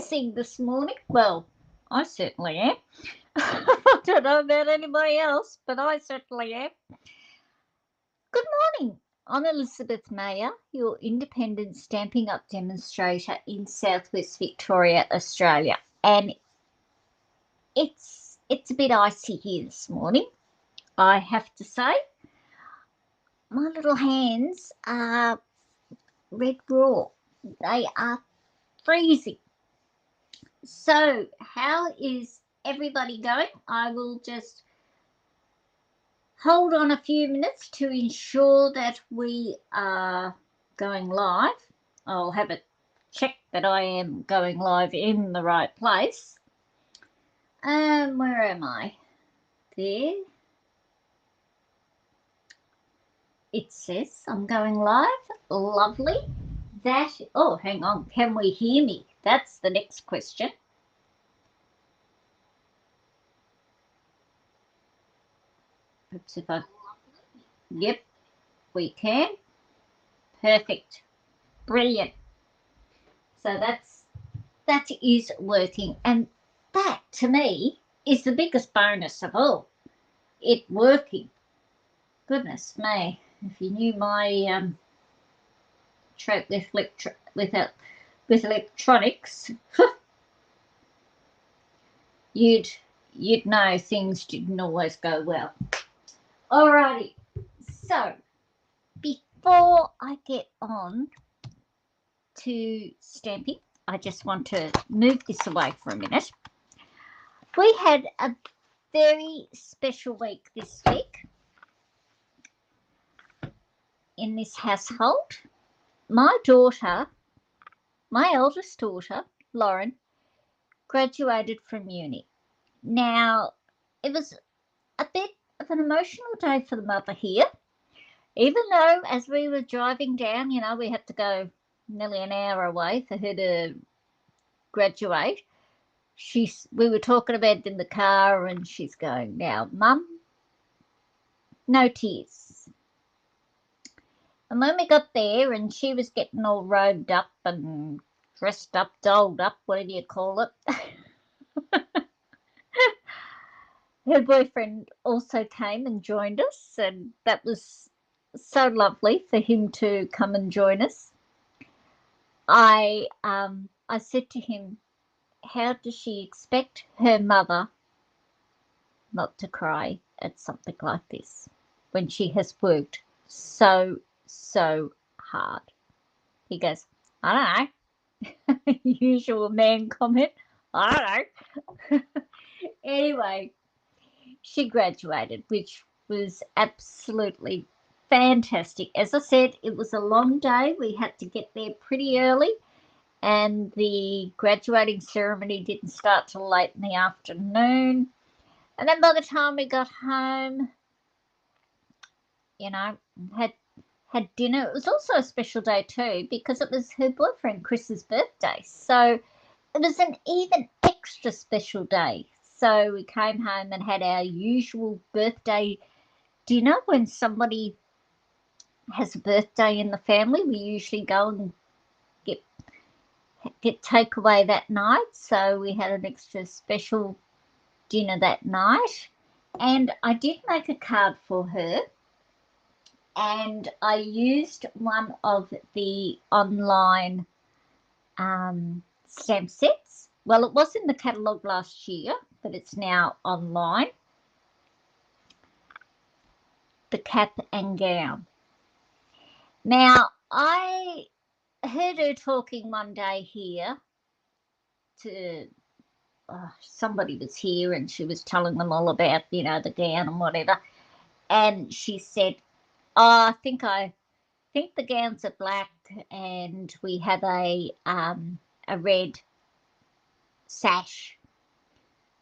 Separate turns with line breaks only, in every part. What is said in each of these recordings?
missing this morning. Well, I certainly am. I don't know about anybody else, but I certainly am. Good morning. I'm Elizabeth Mayer, your independent Stampin' Up demonstrator in Southwest Victoria, Australia. And it's a bit icy here this morning, I have to say. My little hands are red raw. They are freezing. So, how is everybody going? I will just hold on a few minutes to ensure that we are going live. I'll have it checked that I am going live in the right place. Where am I? There. It says I'm going live. Lovely. Oh, hang on. Can we hear me? That's the next question. Perhaps if I... Yep, we can. Perfect. Brilliant. So that is working. And that, to me, is the biggest bonus of all. It working. Goodness me. If you knew my trip with electronics, you'd know things didn't always go well. Alrighty, so before I get on to stamping, I just want to move this away for a minute. We had a very special week this week in this household. My eldest daughter, Lauren, graduated from uni. Now, it was a bit of an emotional day for the mother here, even though as we were driving down, we had to go nearly an hour away for her to graduate. We were talking about it in the car, and she's going, "Now, Mum, no tears." And when we got there and she was getting all robed up and dressed up, dolled up, whatever you call it, her boyfriend also came and joined us, and that was so lovely for him to come and join us. I said to him, how does she expect her mother not to cry at something like this when she has worked so hard? He goes, I don't know. Usual man comment. I don't know. Anyway, she graduated, which was absolutely fantastic. As I said, it was a long day. We had to get there pretty early, and the graduating ceremony didn't start till late in the afternoon. And then by the time we got home, had dinner. It was also a special day too, because it was her boyfriend Chris's birthday. So it was an even extra special day. So we came home and had our usual birthday dinner. When somebody has a birthday in the family, we usually go and get takeaway that night. So we had an extra special dinner that night, and I did make a card for her, and I used one of the online stamp sets. Well, it was in the catalogue last year, but it's now online. The cap and gown. Now, I heard her talking one day here to somebody was here, and she was telling them all about, the gown and whatever. And she said, I think the gowns are black, and we have a red sash.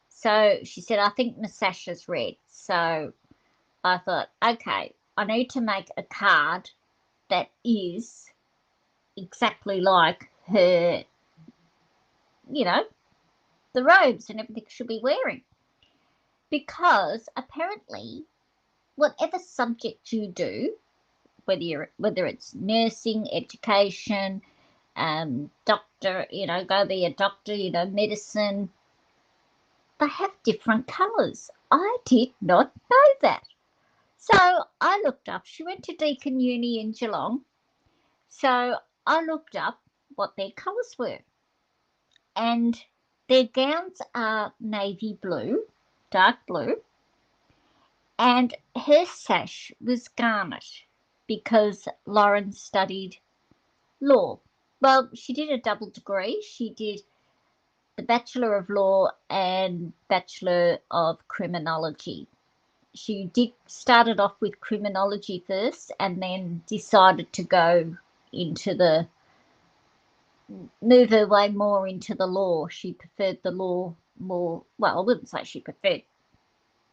So she said, I think my sash is red. So I thought, okay, I need to make a card that is exactly like her, the robes and everything she'll be wearing. Because apparently, whatever subject you do, whether it's nursing, education, doctor, go be a doctor, medicine. They have different colours. I did not know that. So I looked up. She went to Deakin Uni in Geelong. So I looked up what their colours were. And their gowns are navy blue, dark blue. And her sash was garnet because Lauren studied law. Well, she did a double degree. She did the Bachelor of Law and Bachelor of Criminology. She started off with criminology first and then decided to move her way more into the law. She preferred the law more. Well, I wouldn't say she preferred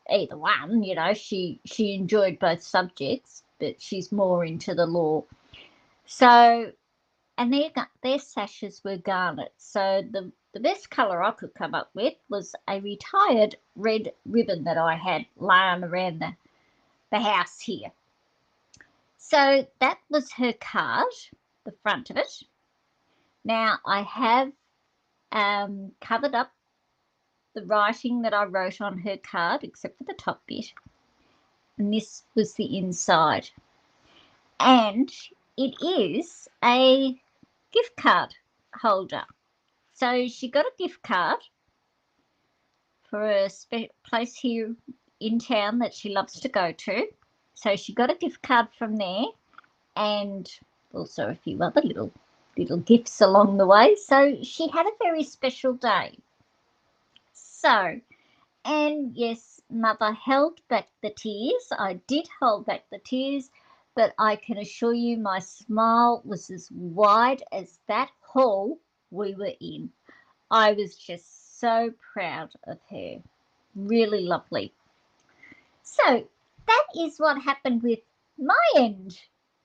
either one, she enjoyed both subjects, but she's more into the law. So, and their sashes were garnet. So the best colour I could come up with was a retired red ribbon that I had lying around the house here. So that was her card, the front of it. Now I have covered up the writing that I wrote on her card, except for the top bit. And this was the inside. And it is a gift card holder. So she got a gift card for a place here in town that she loves to go to. So she got a gift card from there and also a few other little gifts along the way. So she had a very special day. So, and yes, Mother held back the tears. I did hold back the tears, but I can assure you my smile was as wide as that hall we were in. I was just so proud of her. Really lovely. So that is what happened with my end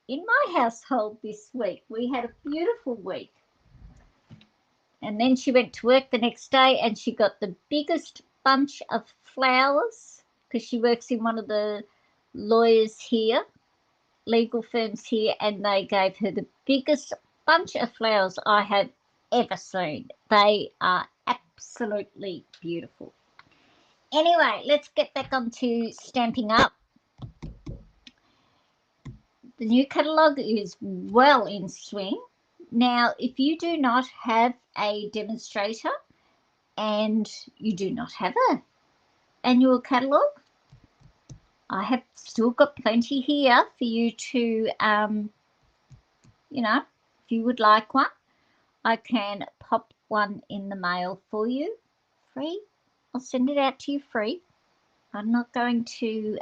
in my household this week. We had a beautiful week. And then she went to work the next day and she got the biggest bunch of flowers because she works in one of the lawyers here, legal firms here, and they gave her the biggest bunch of flowers I have ever seen. They are absolutely beautiful. Anyway, let's get back onto Stampin' Up. The new catalogue is well in swing. Now, if you do not have a demonstrator and you do not have an annual catalogue, I have still got plenty here for you to, if you would like one, I can pop one in the mail for you free. I'll send it out to you free. I'm not going to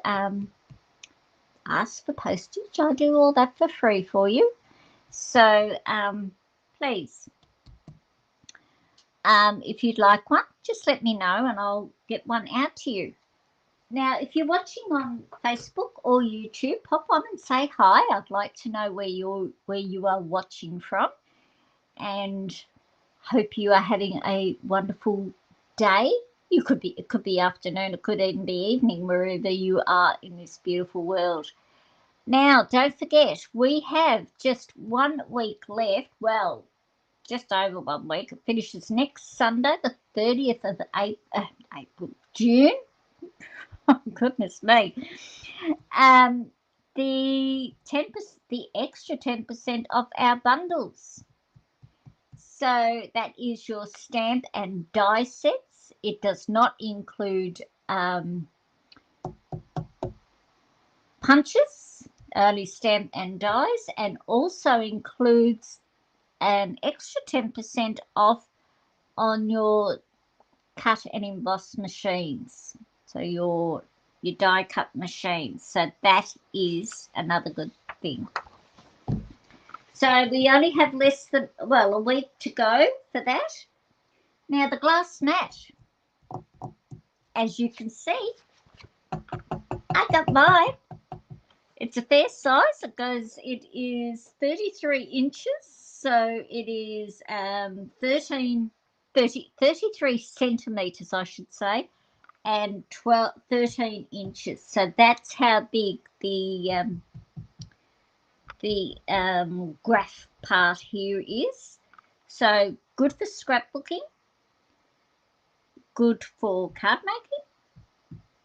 ask for postage. I'll do all that for free for you. So please, if you'd like one, just let me know and I'll get one out to you. Now, if you're watching on Facebook or YouTube, pop on and say hi. I'd like to know where you are watching from, and hope you are having a wonderful day. It could be afternoon, it could even be evening, wherever you are in this beautiful world. Now, don't forget, we have just 1 week left. Well, just over 1 week. It finishes next Sunday, the 30th of June. Oh, goodness me. The extra 10% off our bundles. So that is your stamp and die sets. It does not include punches, only stamp and dies, and also includes an extra 10% off on your cut and emboss machines. So your die cut machines. So that is another good thing. So we only have less than, a week to go for that. Now the glass mat, as you can see, I got mine. It's a fair size. It is 33 inches. So it is 33 centimetres, I should say, and 13 inches. So that's how big the graph part here is. So good for scrapbooking, good for card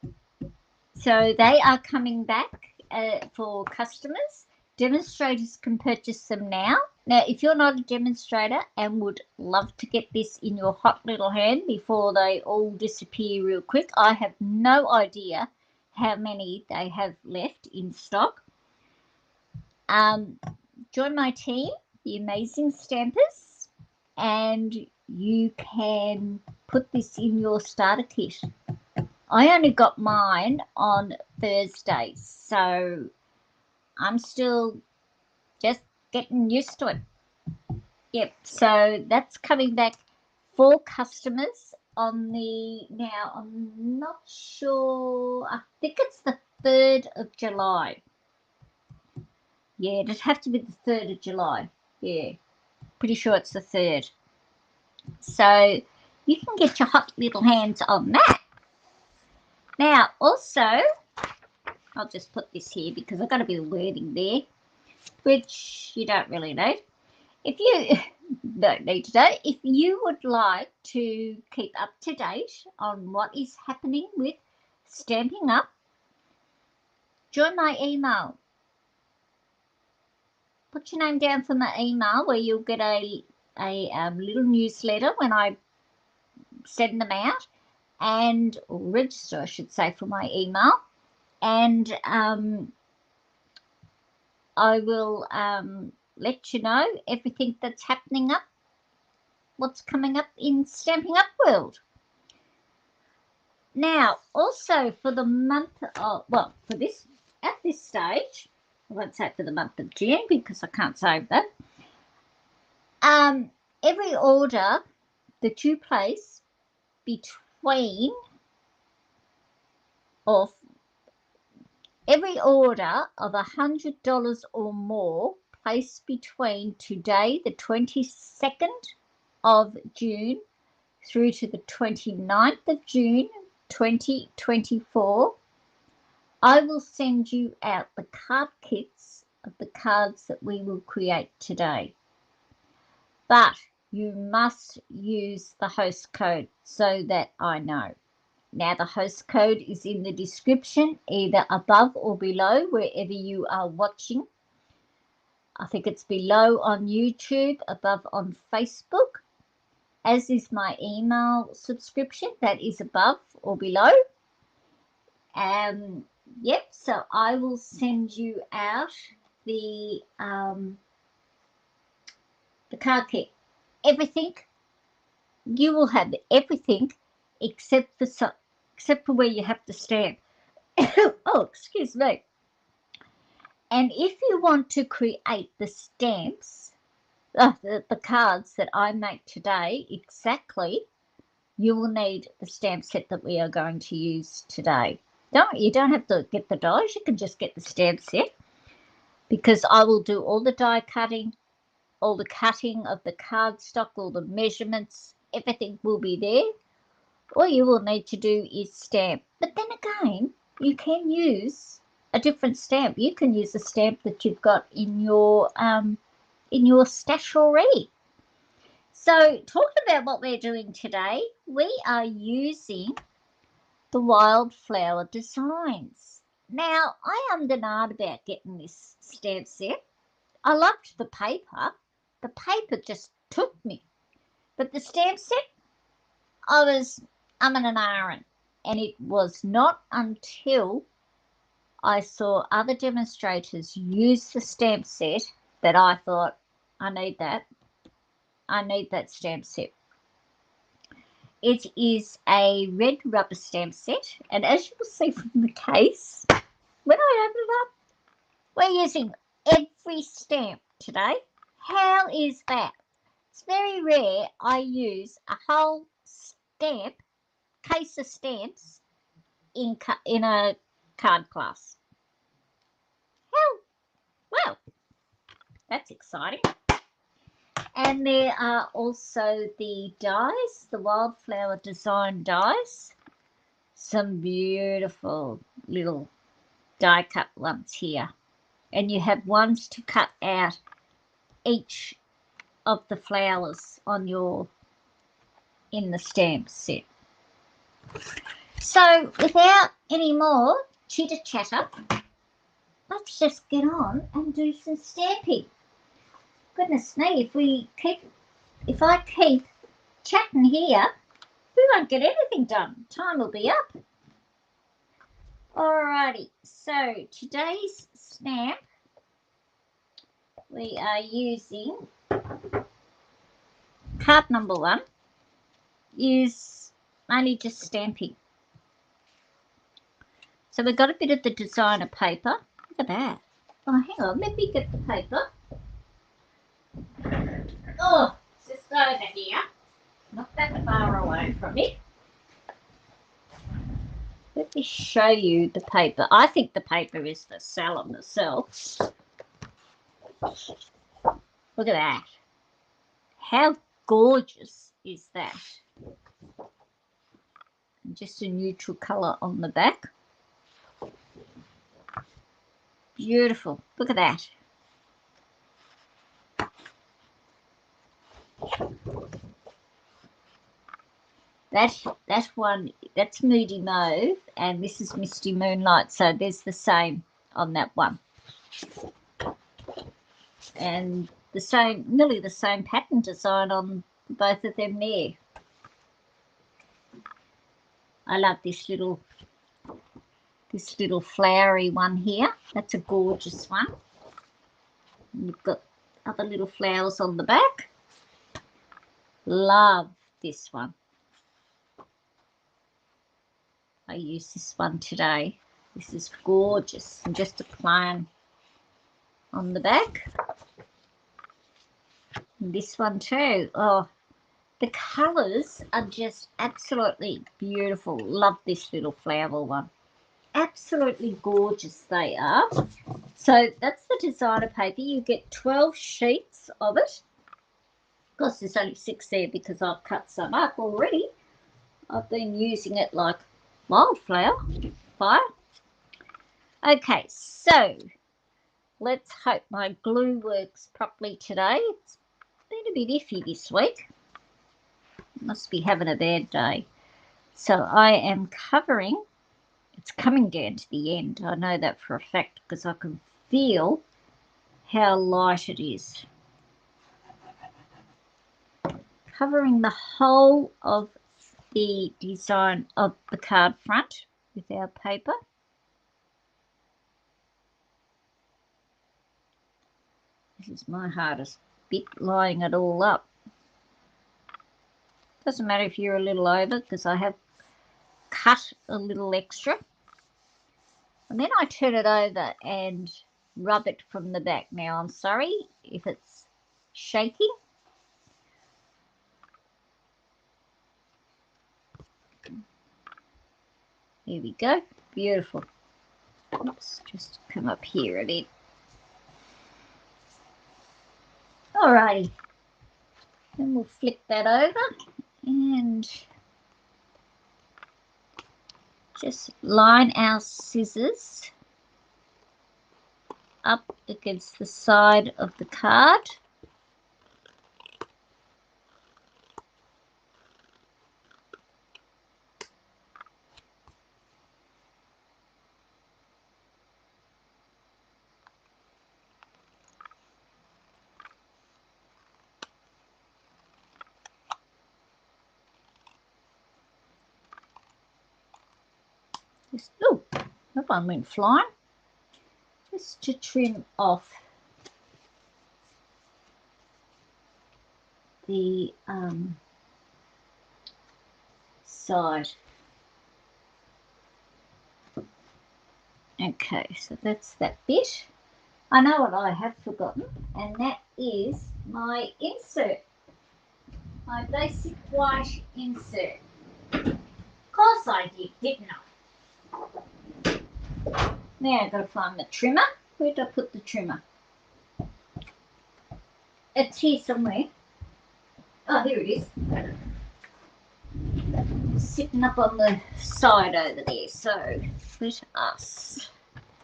making. So they are coming back for customers. Demonstrators can purchase them now. Now, if you're not a demonstrator and would love to get this in your hot little hand before they all disappear real quick, I have no idea how many they have left in stock. Join my team, the Amazing Stampers, and you can put this in your starter kit. I only got mine on Thursday, so I'm still just getting used to it. Yep, so that's coming back for customers on the, now I'm not sure, I think it's the 3rd of July. Yeah, it'd have to be the 3rd of July. Yeah, pretty sure it's the 3rd. So you can get your hot little hands on that. Now, also, I'll just put this here because I've got a bit of wording there, which you don't really need. If you don't need to know, if you would like to keep up to date on what is happening with Stamping Up, join my email. Put your name down for my email where you'll get a little newsletter when I send them out, and register, I should say, for my email. And I will let you know everything that's happening up, what's coming up in Stamping Up world. Now, also for the month of, well, for this, at this stage, I won't say for the month of June because I can't save that. Every order that you place between, or every order of $100 or more placed between today, the 22nd of June, through to the 29th of June 2024, I will send you out the card kits of the cards that we will create today. But you must use the host code so that I know. Now, the host code is in the description, either above or below, wherever you are watching. I think it's below on YouTube, above on Facebook, as is my email subscription. That is above or below. Yep, so I will send you out the card kit. Everything. You will have everything except for where you have to stamp. Oh, excuse me. And if you want to create the stamps, the cards that I make today exactly, you will need the stamp set that we are going to use today. You don't have to get the dies, you can just get the stamp set, because I will do all the die cutting, all the cutting of the cardstock, all the measurements, everything will be there. All you will need to do is stamp. But then again, you can use a different stamp. You can use a stamp that you've got in your stash already. So talking about what we're doing today, we are using the Wildflower Designs. Now, I am about getting this stamp set. I loved the paper. The paper just took me. But the stamp set, I was umming and ahhing. And it was not until I saw other demonstrators use the stamp set that I thought, I need that. I need that stamp set. It is a red rubber stamp set, and as you will see from the case, when I open it up, we're using every stamp today. How is that? It's very rare I use a whole case of stamps in a card class. Well, that's exciting. And there are also the dies, the Wildflower Design dies. Some beautiful little die cut ones here. And you have ones to cut out each of the flowers in the stamp set. So without any more chitter chatter, let's just get on and do some stamping. Goodness me, if I keep chatting here, we won't get anything done. Time will be up. Alrighty, so today's stamp, we are using card number 1, is only just stamping. So we've got a bit of the designer paper. Look at that. Oh, hang on, let me get the paper. Oh, it's just over here. Not that far away from it. Let me show you the paper. I think the paper is the seller myself. Look at that. How gorgeous is that? And just a neutral colour on the back. Beautiful. Look at that. That one, that's Moody Mauve, and this is Misty Moonlight, so there's the same on that one. And the same, nearly the same pattern design on both of them there. I love this little flowery one here. That's a gorgeous one. And you've got other little flowers on the back. Love this one. I use this one today. This is gorgeous, and just a plain on the back. And this one too. Oh, the colours are just absolutely beautiful. Love this little flower one. Absolutely gorgeous they are. So that's the designer paper. You get 12 sheets of it. Of course, there's only 6 there because I've cut some up already. I've been using it like wildflower fire. Okay, so let's hope my glue works properly today. It's been a bit iffy this week. Must be having a bad day. So I am covering. It's coming down to the end. I know that for a fact because I can feel how light it is. Covering the whole of the design of the card front with our paper. This is my hardest bit, lining it all up. Doesn't matter if you're a little over because I have cut a little extra. And then I turn it over and rub it from the back. Now, I'm sorry if it's shaking. Here we go. Beautiful. Oops, just come up here a bit. Alrighty. Then we'll flip that over and just line our scissors up against the side of the card. Oh, that one went flying. Just to trim off the side. Okay, so that's that bit. I know what I have forgotten, and that is my insert. My basic white insert. Of course I did, didn't I? Now I've got to find the trimmer. Where did I put the trimmer? It's here somewhere. Oh, here it is. Sitting up on the side over there. So let us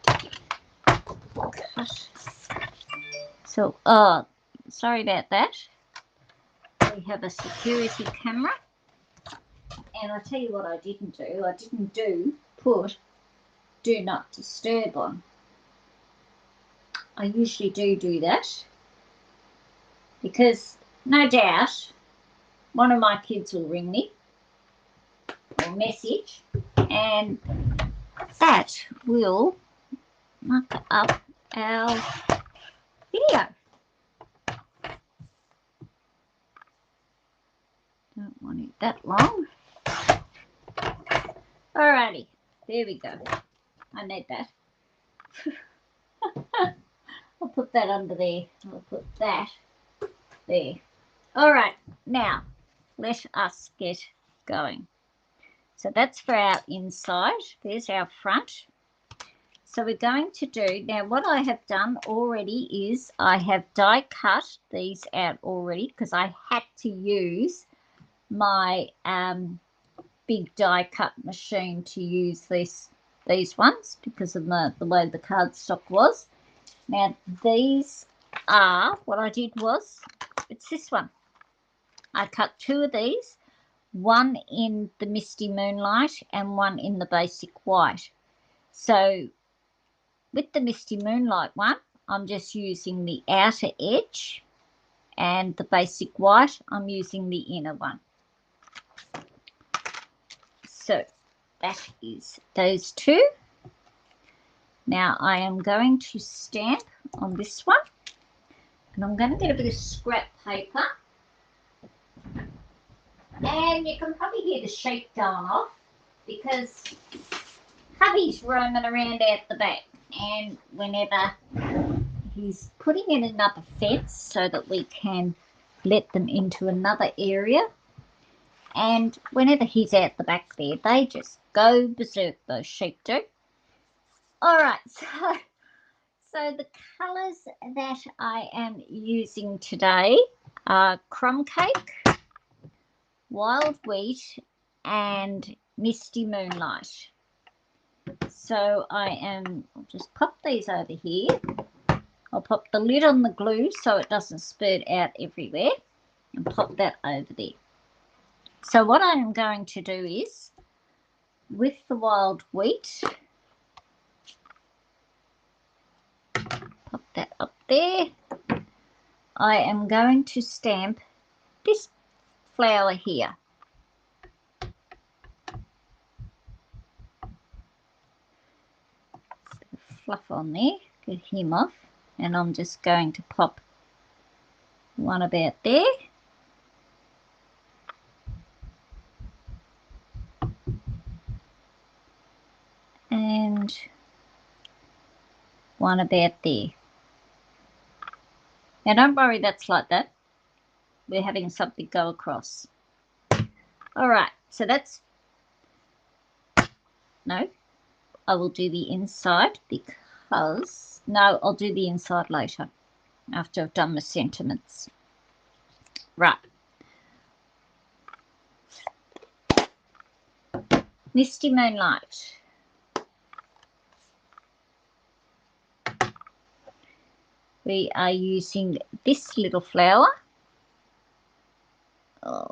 cut. So, sorry about that. we have a security camera. And I'll tell you what I didn't do. I didn't put do not disturb on. I usually do that because no doubt one of my kids will ring me or message, and that will muck up our video. Don't want it that long. Alrighty, there we go. I need that. I'll put that under there. I'll put that there. Alright, now let us get going. So that's for our inside. There's our front. So we're going to do, now what I have done already is I have die cut these out already because I had to use my big die cut machine to use these ones because of the way the cardstock was. Now these are, what I did was, it's this one. I cut two of these, one in the Misty Moonlight and one in the basic white. So with the Misty Moonlight one, I'm just using the outer edge, and the basic white, I'm using the inner one. So that is those two. Now I am going to stamp on this one, and I'm going to get a bit of scrap paper, and you can probably hear the sheep going off because hubby's roaming around out the back, and whenever he's putting in another fence so that we can let them into another area, and whenever he's out the back there, they just go berserk, those sheep do. Alright, so the colours that I am using today are Crumb Cake, Wild Wheat and Misty Moonlight. So I'll just pop these over here. I'll pop the lid on the glue so it doesn't spurt out everywhere, and pop that over there. So what I am going to do is, with the Wild Wheat, pop that up there, I am going to stamp this flower here. Fluff on there, get him off, and I'm just going to pop one about there, and one about there. Now don't worry, that's like that. We're having something go across. Alright, so that's, no, I will do the inside because, no, I'll do the inside later after I've done my sentiments. Right. Misty Moonlight. We are using this little flower. Oh.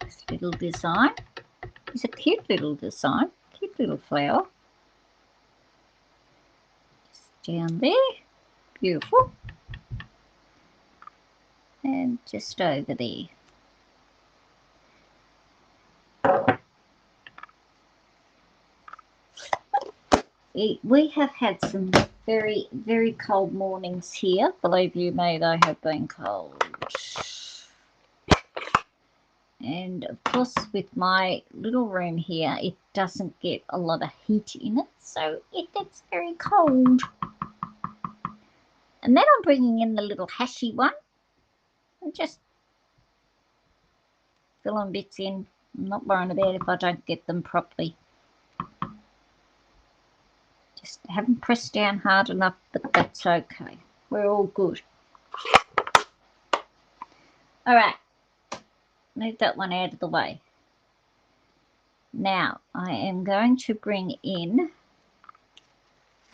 This little design. It's a cute little design, cute little flower. Just down there, beautiful. And just over there. We have had some very, very cold mornings here. Believe you me, they have been cold. And of course, with my little room here, it doesn't get a lot of heat in it, so it gets very cold. And then I'm bringing in the little hashy one and just filling bits in. I'm not worrying about if I don't get them properly. Just haven't pressed down hard enough, but that's okay. We're all good. All right, move that one out of the way. Now I am going to bring in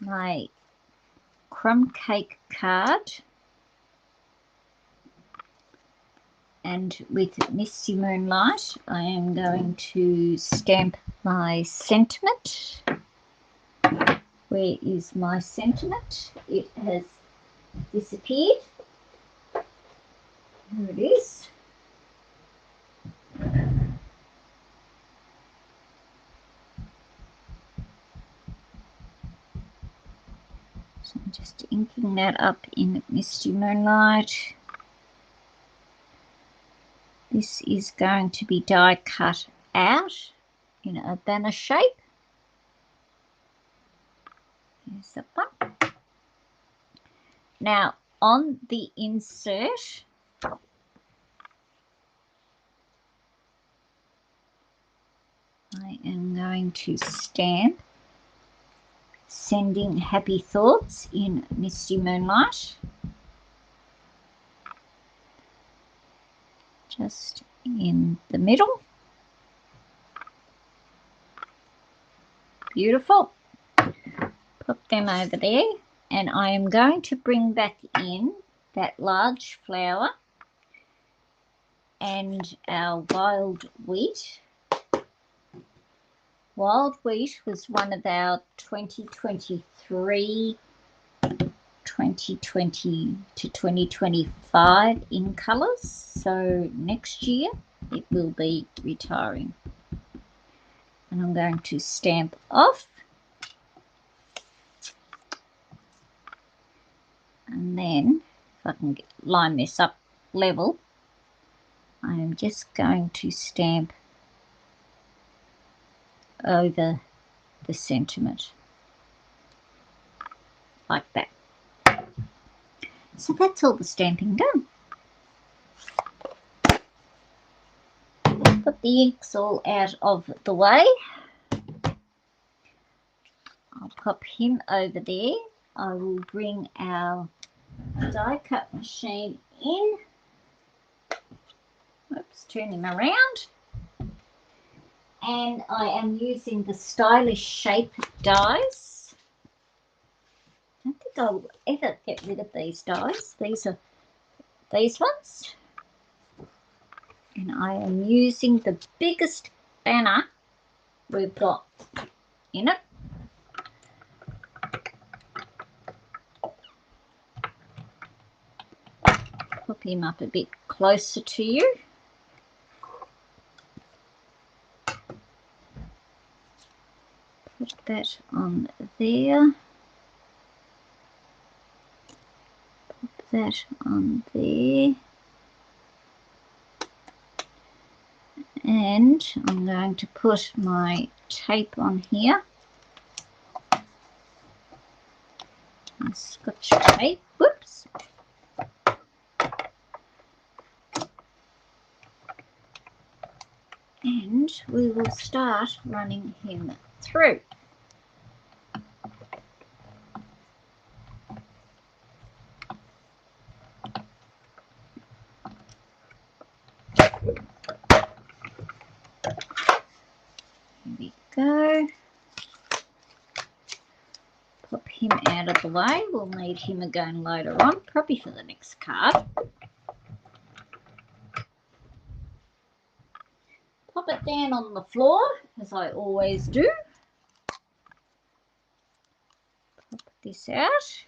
my Crumb Cake card And with Misty Moonlight, I am going to stamp my sentiment. Where is my sentiment? It has disappeared. Here it is. So I'm just inking that up in Misty Moonlight. This is going to be die cut out in a banner shape. Here's that one. Now on the insert, I am going to stamp Sending Happy Thoughts in Misty Moonlight. Just in the middle. Beautiful. Put them over there, and I am going to bring back in that large flower and our wild wheat. Wild wheat was one of our 2023, 2020 to 2025 in colours. So next year it will be retiring. And I'm going to stamp off. And then if I can line this up level, I am just going to stamp over the sentiment like that. So that's all the stamping done. Put the inks all out of the way. I'll pop him over there. I will bring our die cut machine in. Oops, turn him around. And I am using the Stylish Shape dies. I don't think I'll ever get rid of these dies. These are these ones. And I am using the biggest banner we've got in it. Pop him up a bit closer to you. Put that on there. Put that on there. And I'm going to put my tape on here. My Scotch tape. Whoops. And we will start running him through. Here we go. Pop him out of the way. We'll need him again later on, probably for the next card. Pop it down on the floor, as I always do. Pop this out.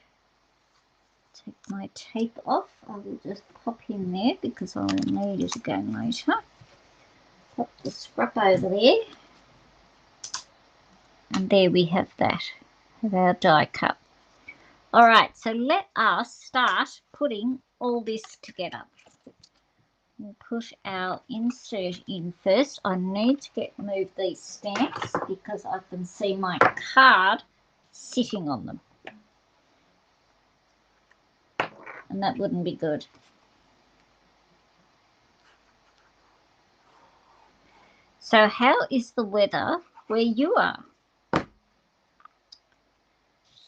Take my tape off. I will just pop him there because I will need it again later. Pop the scrap over there. And there we have that, of our die cut. All right, so let us start putting all this together. We'll put our insert in first. I need to move these stamps because I can see my card sitting on them. And that wouldn't be good. So how is the weather where you are?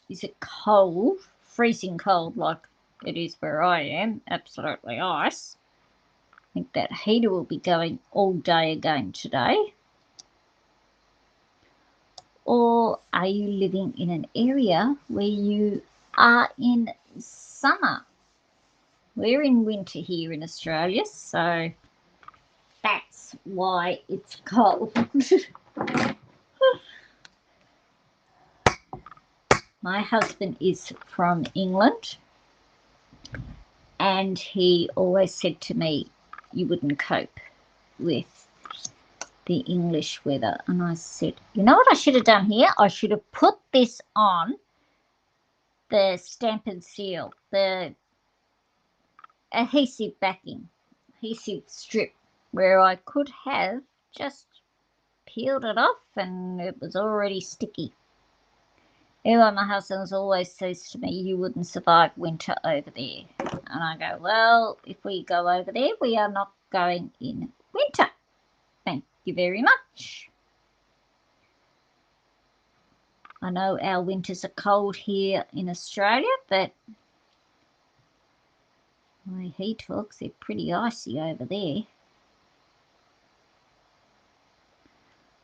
Is it cold, freezing cold like it is where I am? Absolutely ice. I think that heater will be going all day again today. Or are you living in an area where you are in summer? we're in winter here in Australia, so that's why it's cold. My husband is from England, and he always said to me, you wouldn't cope with the English weather. And I said, you know what I should have done here? I should have put this on the stamp and seal, the adhesive backing, adhesive strip, where I could have just peeled it off and it was already sticky. Anyway, my husband always says to me, you wouldn't survive winter over there. And I go, well, if we go over there, we are not going in winter. Thank you very much. I know our winters are cold here in Australia, but my heat hooks, they're pretty icy over there.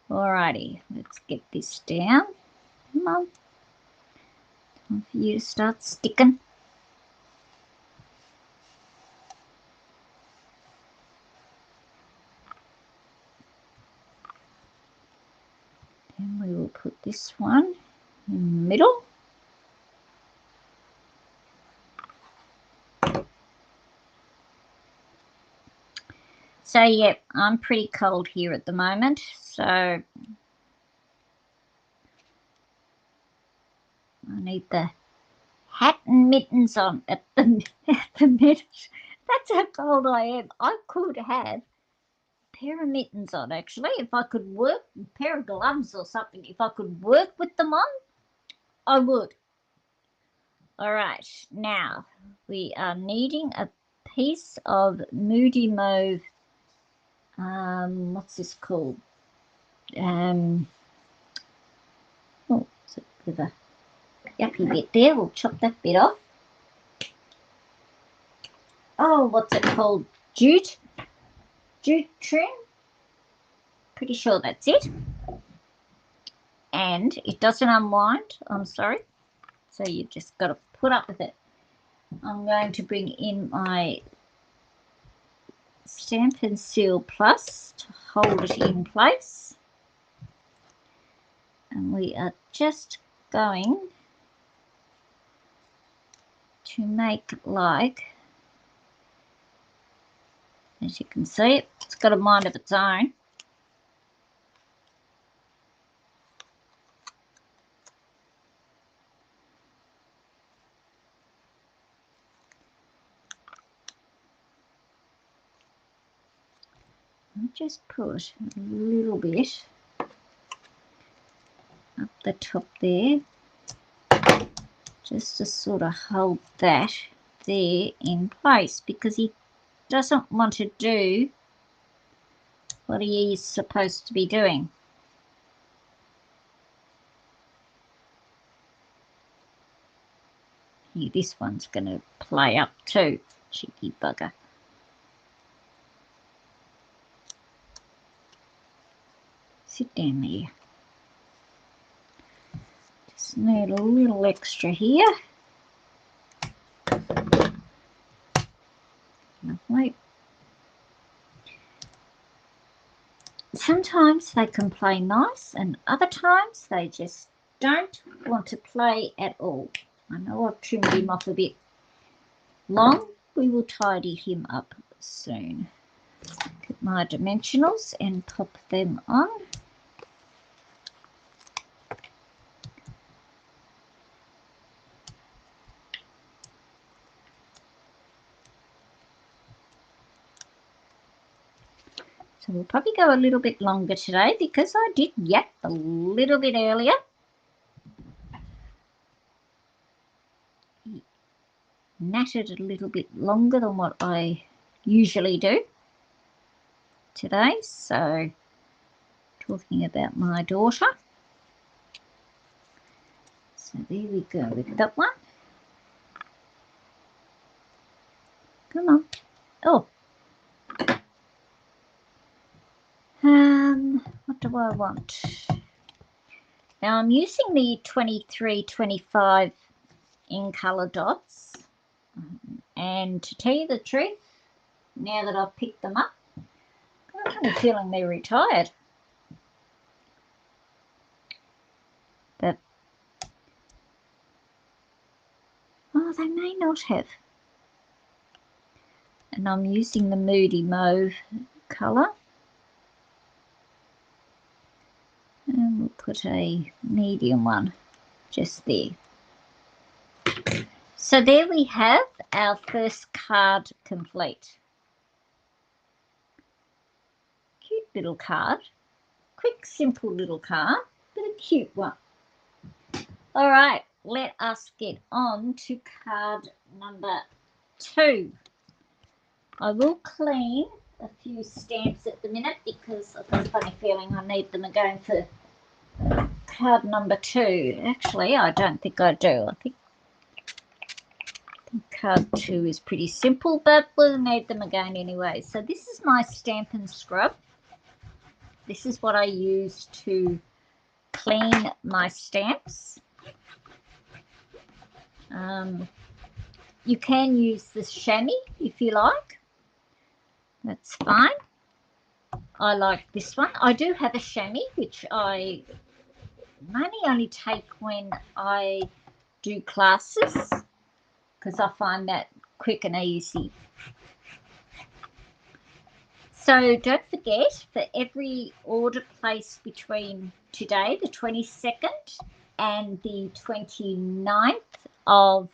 Alrighty, let's get this down. Come on. Time for you to start sticking. And we will put this one in the middle. So, yeah, I'm pretty cold here at the moment, so I need the hat and mittens on at the minute. That's how cold I am. I could have a pair of mittens on, actually, if I could work, a pair of gloves or something. If I could work with them on, I would. All right, now we are needing a piece of Moody Mauve. What's this called? Oh, it's a bit of a yucky bit there. We'll chop that bit off. Oh, what's it called? Jute trim. Pretty sure that's it. And it doesn't unwind. I'm sorry. So you just got to put up with it. I'm going to bring in my Stamp and Seal Plus to hold it in place. And we are just going to make like, as you can see, it's got a mind of its own. I'll just put a little bit up the top there, just to sort of hold that there in place, because he doesn't want to do what he is supposed to be doing. Here, this one's going to play up too, cheeky bugger. Sit down there. Just need a little extra here. Lovely. Sometimes they can play nice, and other times they just don't want to play at all. I know I've trimmed him off a bit long. We will tidy him up soon. Get my dimensionals and pop them on. So we'll probably go a little bit longer today because I did yap a little bit earlier. Natted a little bit longer than what I usually do today. So talking about my daughter. So there we go with that one. Come on. Oh. What do I want? Now I'm using the 2325 in colour dots, And to tell you the truth, now that I've picked them up, I'm kind of feeling they're retired. But, oh, they may not have. And I'm using the Moody Mauve colour. And we'll put a medium one just there. So there we have our first card complete. Cute little card. Quick, simple little card, but a cute one. All right, let us get on to card number 2. I will clean a few stamps at the minute because I've got a funny feeling I need them again for card number 2. Actually, I don't think I do. I think card 2 is pretty simple, but we'll need them again anyway. So this is my Stampin' Scrub. This is what I use to clean my stamps. You can use the chamois if you like. That's fine. I like this one. I do have a chamois, which I mainly only take when I do classes because I find that quick and easy. So don't forget, for every order placed between today, the 22nd, and the 29th of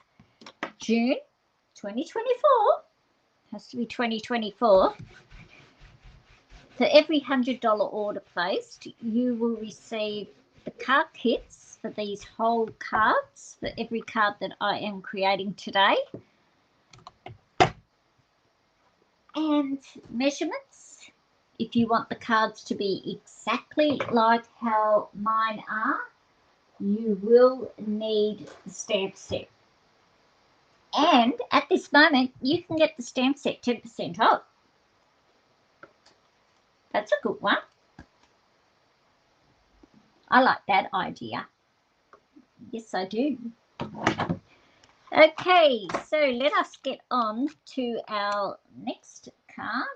June 2024, has to be 2024, for every $100 order placed, you will receive the card kits for these whole cards, for every card that I am creating today, and measurements. If you want the cards to be exactly like how mine are, you will need the stamp set. And at this moment, you can get the stamp set 10% off. That's a good one. I like that idea. Yes, I do. Okay, so let us get on to our next card.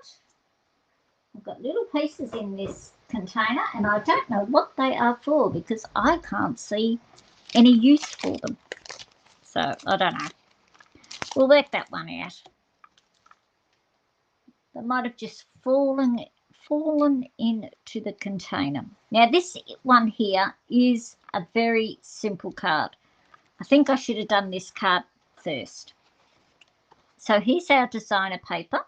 I've got little pieces in this container, and I don't know what they are for because I can't see any use for them. So, I don't know. We'll work that one out. They might have just fallen into the container. Now, this one here is a very simple card. I think I should have done this card first. So here's our designer paper,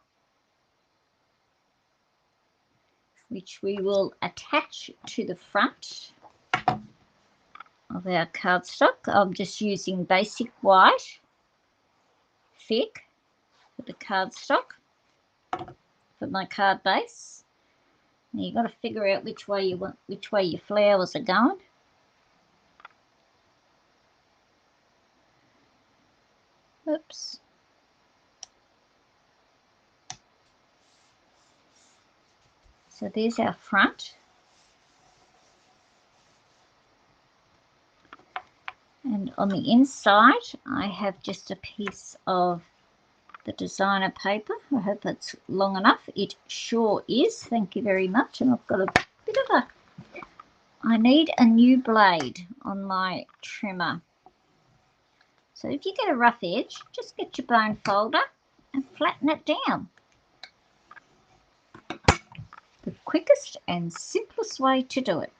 which we will attach to the front of our cardstock. I'm just using basic white, thick, for the cardstock, for my card base. Now you've got to figure out which way your flowers are going. Oops. So there's our front. And on the inside, I have just a piece of the designer paper. I hope it's long enough. It sure is. Thank you very much. And I've got a bit of I need a new blade on my trimmer. So if you get a rough edge, just get your bone folder and flatten it down. The quickest and simplest way to do it.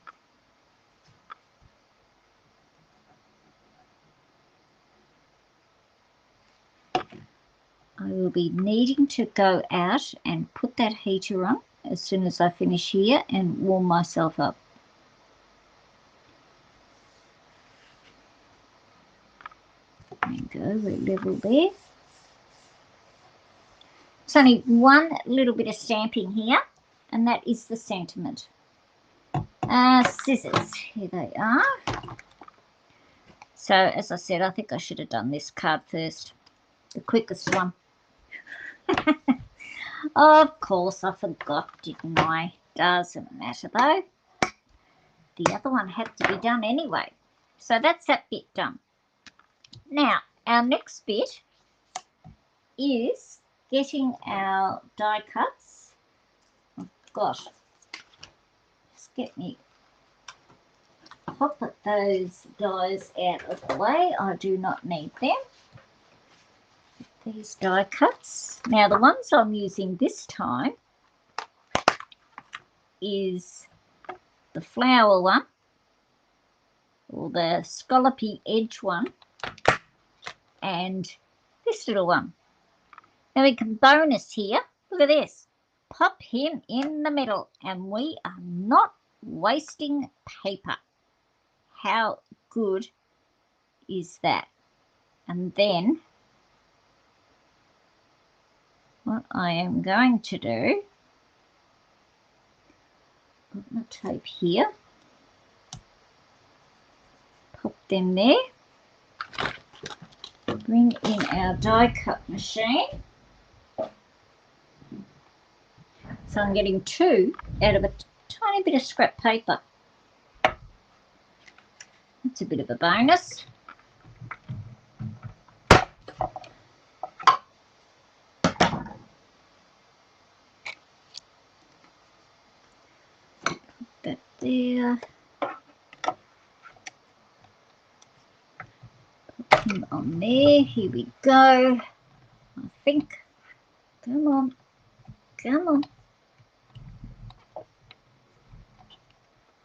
I will be needing to go out and put that heater on as soon as I finish here and warm myself up. There you go, we're level there. There's only one little bit of stamping here, and that is the sentiment. Scissors, here they are. So, as I said, I think I should have done this card first, the quickest one. Of course, I forgot, didn't I? Doesn't matter, though. The other one had to be done anyway. So that's that bit done. Now, our next bit is getting our die cuts. Oh gosh, just get me, pop those dies out of the way. I do not need them. These die cuts. Now the ones I'm using this time is the flower one, or the scallopy edge one, and this little one. Now we can bonus here. Look at this. Pop him in the middle, and we are not wasting paper. How good is that? And then what I am going to do, put my tape here, pop them there, bring in our die cut machine. So I'm getting 2 out of a tiny bit of scrap paper. That's a bit of a bonus. Put that there. Put him on there. Here we go. I think. Come on. Come on.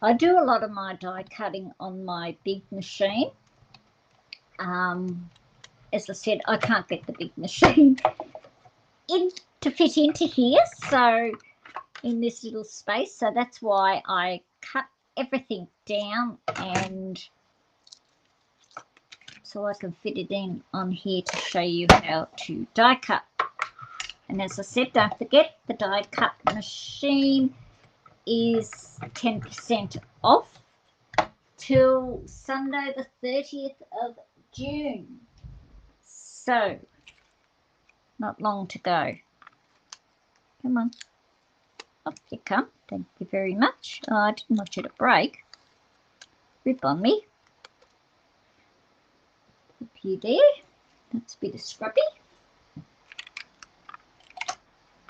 I do a lot of my die cutting on my big machine. As I said, I can't get the big machine to fit into here, so in this little space, so that's why I cut everything down, and so I can fit it in on here to show you how to die cut. And as I said, don't forget the die cut machine is 10% off till Sunday the 30th of June. So, not long to go. Come on. Off you come. Thank you very much. Oh, I didn't want you to break. Rip on me. Up you there. That's a bit of scrubby.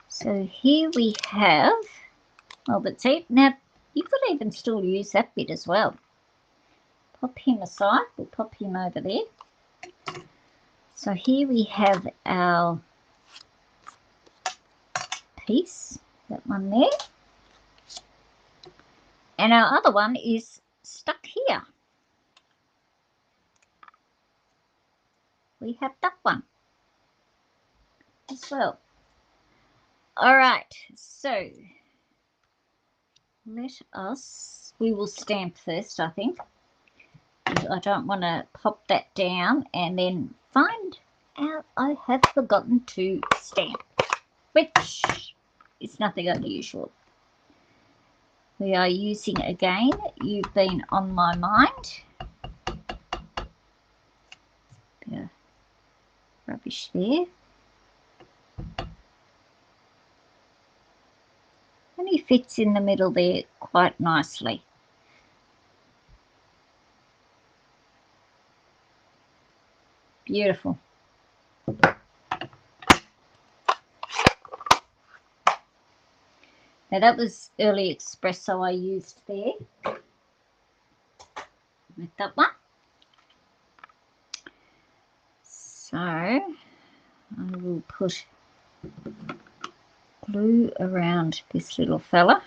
So here we have, oh, but see, now you could even still use that bit as well. Pop him aside. We'll pop him over there. So here we have our piece, that one there. And our other one is stuck here. We have that one as well. All right, so we will stamp first, I think. I don't want to pop that down and then find out I have forgotten to stamp, which is nothing unusual. We are using, again, You've Been on My Mind. Bit of rubbish there. And he fits in the middle there quite nicely. Beautiful. Now that was Early Espresso I used there with that one. So I will put glue around this little fella.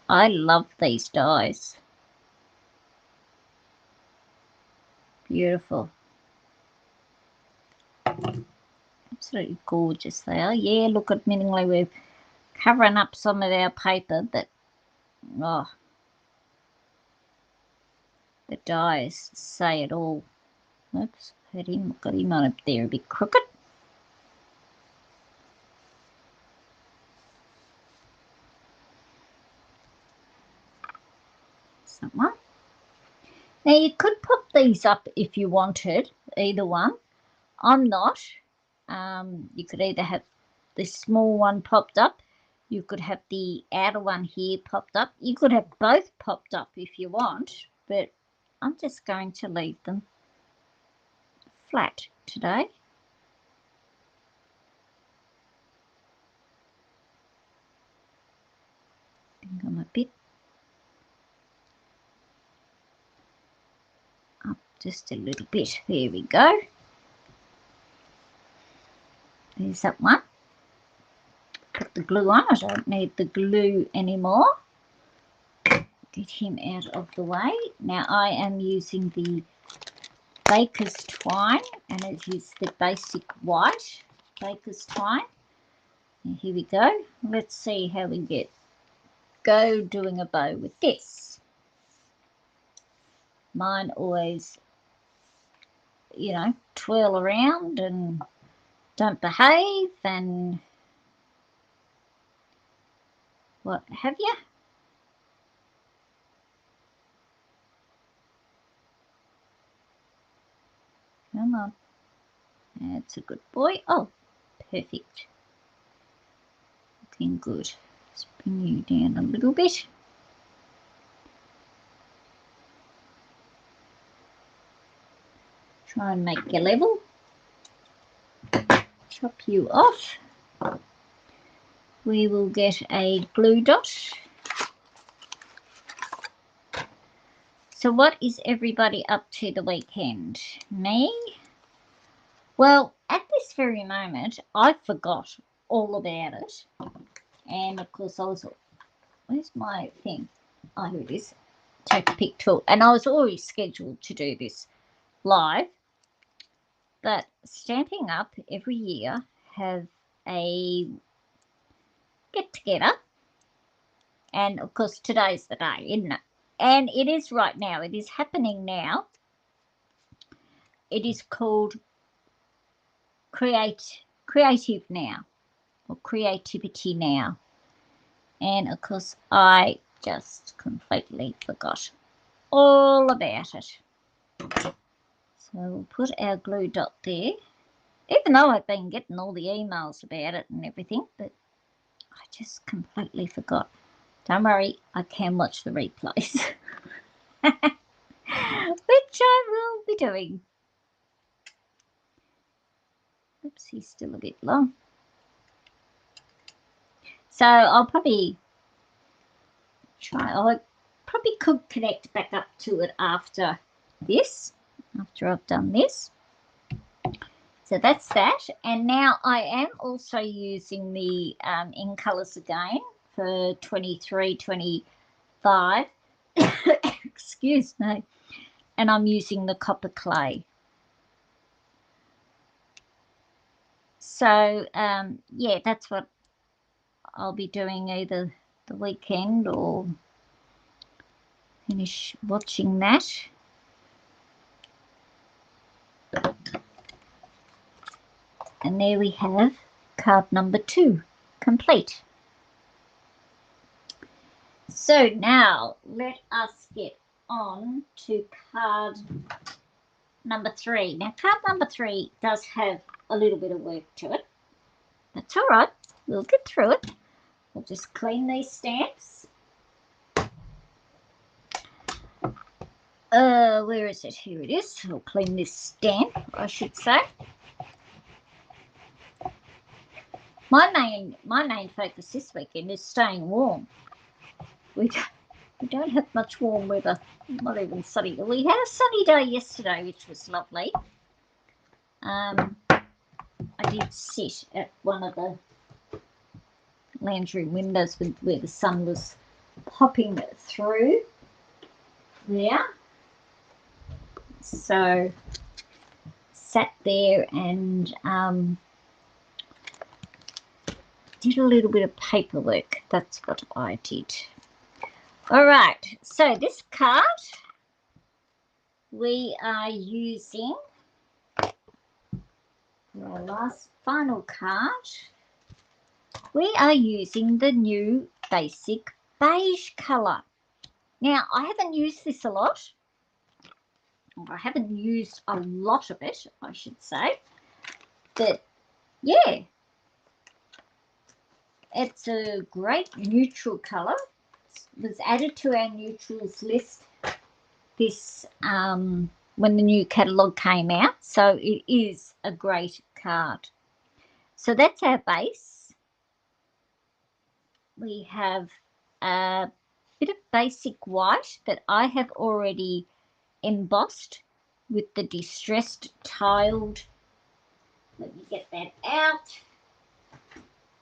I love these dies. Beautiful. Absolutely gorgeous they are. Yeah, look, admittedly we're covering up some of our paper, but oh, the dies say it all. Oops, got him on up there a bit crooked. Someone. Now you could pop these up if you wanted, either one. I'm not. You could either have the small one popped up, you could have the outer one here popped up, you could have both popped up if you want, but I'm just going to leave them flat today. I think I'm a bit up just a little bit. There we go. There's that one. Put the glue on. I don't need the glue anymore. Get him out of the way. Now I am using the baker's twine, and it is the basic white baker's twine. And here we go. Let's see how we go doing a bow with this. Mine always, you know, twirl around and don't behave and what have you. Come on. That's a good boy. Oh, perfect. Looking good. Let's bring you down a little bit. Try and make you level. Chop you off. We will get a glue dot. So what is everybody up to the weekend? Me? Well, at this very moment, I forgot all about it. And of course I was, where's my thing? Oh, here it is. Take a pic tool. And I was already scheduled to do this live. But Stamping Up every year have a get together. And of course today's the day, isn't it? And it is right now. It is happening now. It is called Creative Now, or Creativity Now. And of course I just completely forgot all about it. So we'll put our glue dot there. Even though I've been getting all the emails about it and everything, but I just completely forgot. Don't worry, I can watch the replays. Which I will be doing. Oops, he's still a bit long. So I'll probably try. I probably could connect back up to it after this, after I've done this. So that's that. And now I am also using the in colours again for 23, 25. Excuse me. And I'm using the copper clay. So, yeah, that's what I'll be doing either the weekend or finish watching that. And there we have card number 2 complete. So now let us get on to card number 3. Now card number 3 does have a little bit of work to it. That's all right. We'll get through it. We'll just clean these stamps. Where is it? Here it is. We'll clean this stamp, I should say. My main focus this weekend is staying warm. We don't have much warm weather. Not even sunny. We had a sunny day yesterday, which was lovely. I did sit at one of the lounge room windows where the sun was popping through there. So sat there and did a little bit of paperwork. That's what I did. All right, so this card we are using for our last final card. We are using the new basic beige colour. Now, I haven't used this a lot. I haven't used a lot of it, I should say. But, yeah, it's a great neutral colour. It was added to our neutrals list this when the new catalogue came out. So it is a great card. So that's our base. We have a bit of basic white that I have already embossed with the distressed tiled, let me get that out,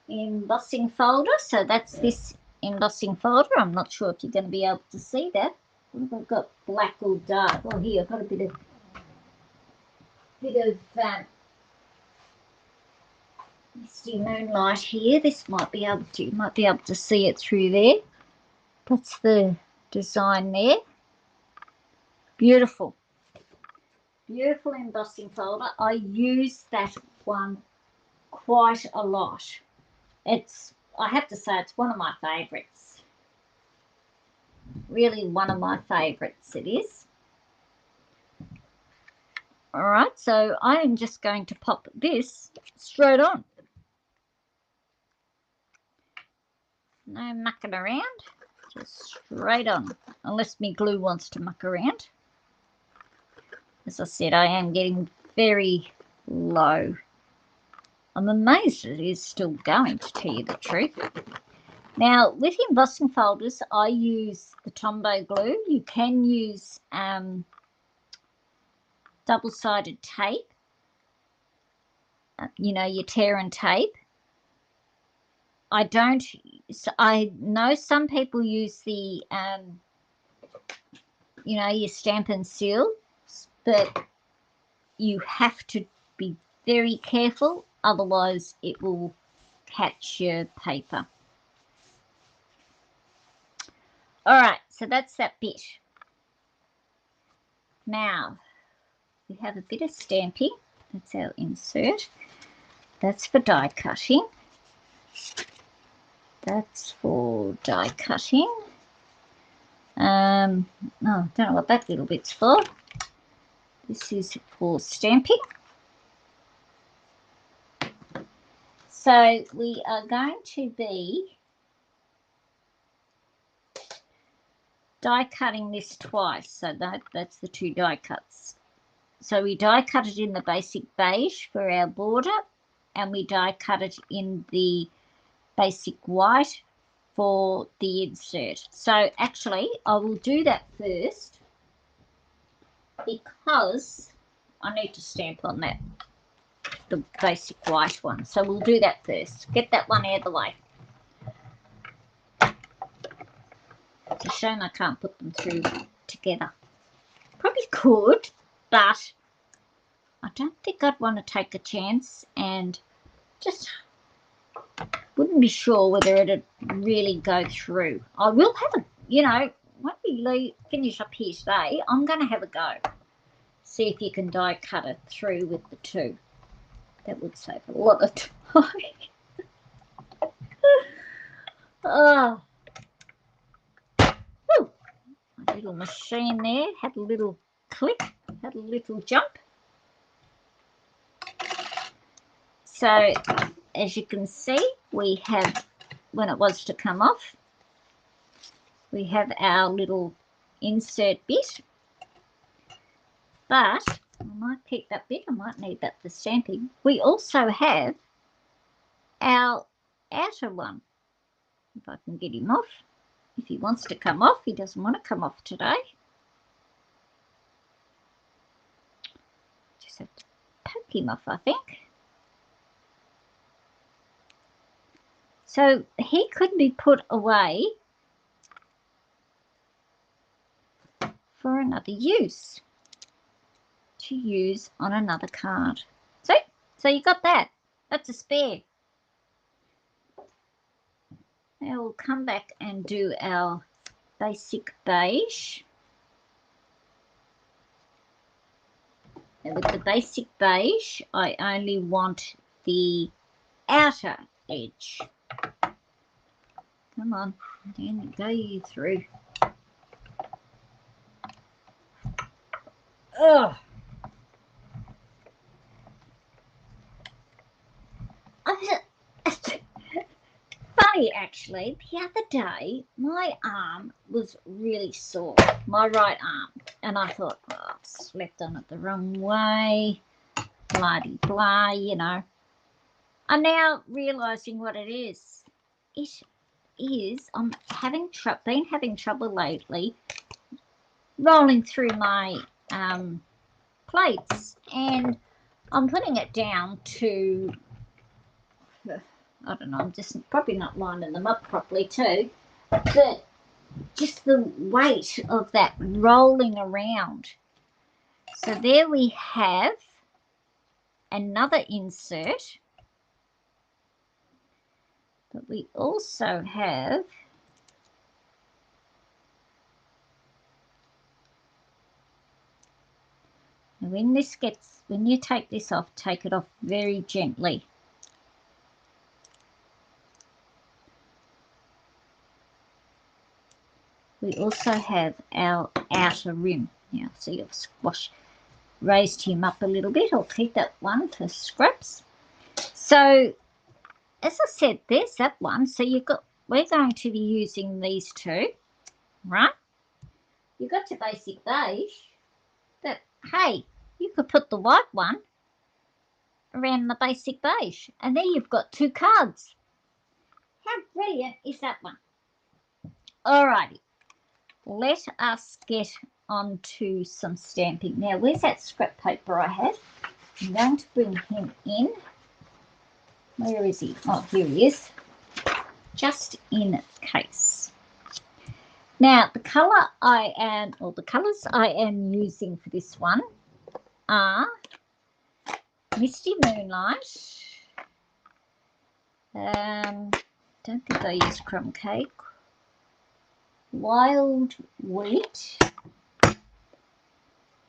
embossing folder. So that's this embossing folder. I'm not sure if you're going to be able to see that. What have I got, black or dark? Oh, here I've got a bit of misty moonlight here. This might be able to, you might be able to see it through there. That's the design there. Beautiful. Beautiful embossing folder. I use that one quite a lot. It's, I have to say, it's one of my favourites. Really one of my favourites it is. All right, so I am just going to pop this straight on. No mucking around, just straight on, unless my glue wants to muck around. As I said, I am getting very low. I'm amazed it is still going, to tell you the truth. Now, with embossing folders, I use the Tombow glue. You can use double-sided tape, you know, your tear and tape. I don't, I know some people use the, you know, your stamp and seal, but you have to be very careful, otherwise it will catch your paper. All right, so that's that bit. Now, we have a bit of stamping. That's our insert. That's for die cutting. That's for die cutting. Oh, I don't know what that little bit's for. This is for stamping. So we are going to be die cutting this twice. So that's the two die cuts. So we die cut it in the basic beige for our border, and we die cut it in the basic white for the insert. So actually I will do that first because I need to stamp on that, the basic white one. So we'll do that first. Get that one out of the way. It's a shame I can't put them through together. Probably could, but I don't think I'd want to take a chance, and just wouldn't be sure whether it'd really go through. I will have a, you know, when we finish up here today, I'm going to have a go. See if you can die cut it through with the two. That would save a lot of time. Oh. Whew. My little machine there had a little click, had a little jump. So as you can see, we have, when it was to come off, we have our little insert bit. But I might keep that bit, I might need that for stamping. We also have our outer one. If I can get him off. If he wants to come off, he doesn't want to come off today. Just have to poke him off, I think. So he could be put away for another use, to use on another card. So you got that. That's a spare. Now we'll come back and do our basic beige. And with the basic beige, I only want the outer edge. Come on, then go you through. Ugh. Funny actually, the other day my arm was really sore, my right arm, and I thought, oh, perhaps left on it the wrong way, blah-de-blah, you know. I'm now realising what it is. It is, I'm been having trouble lately rolling through my plates, and I'm putting it down to, I don't know, I'm just probably not lining them up properly too, but just the weight of that rolling around. So there we have another insert, but we also have when you take this off, take it off very gently. We also have our outer rim. Now, see, I've raised him up a little bit. I'll keep that one for scraps. So, as I said, there's that one. So we're going to be using these two, right? You got your basic beige. But hey, you could put the white one around the basic beige, and there you've got two cards. How brilliant is that one? Alrighty, let us get on to some stamping. Now, where's that scrap paper I had? I'm going to bring him in. Where is he? Oh, here he is. Just in case. Now, the colours I am using for this one are Misty Moonlight. Don't think I use crumb cake. Wild Wheat,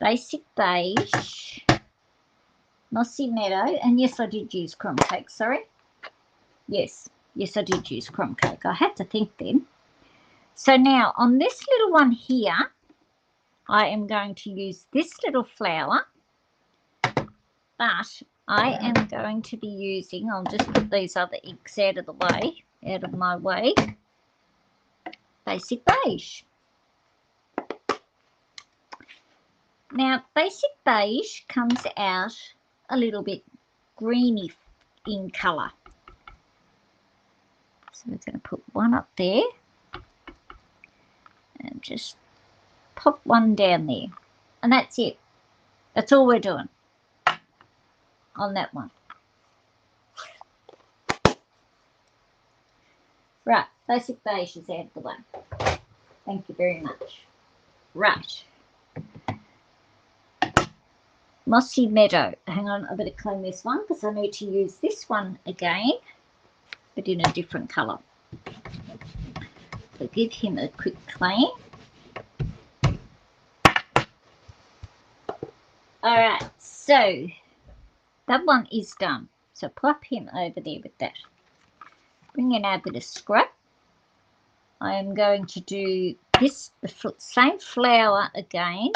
Basic Beige, Mossy Meadow, and yes, I did use crumb cake, sorry. Yes, I did use crumb cake. I had to think then. So now, on this little one here, I am going to use this little flower, but I am going to be using, I'll just put these other inks out of my way, Basic Beige. Now, Basic Beige comes out a little bit greeny in colour. So we're going to put one up there and just pop one down there. And that's it. That's all we're doing on that one. Right, Basic Beige is out of the way. Thank you very much. Right. Mossy Meadow. Hang on, I better clean this one because I need to use this one again, but in a different colour. So give him a quick clean. Alright, so that one is done. So plop him over there with that. Bring in our bit of scrap. I am going to do this, the same flower again,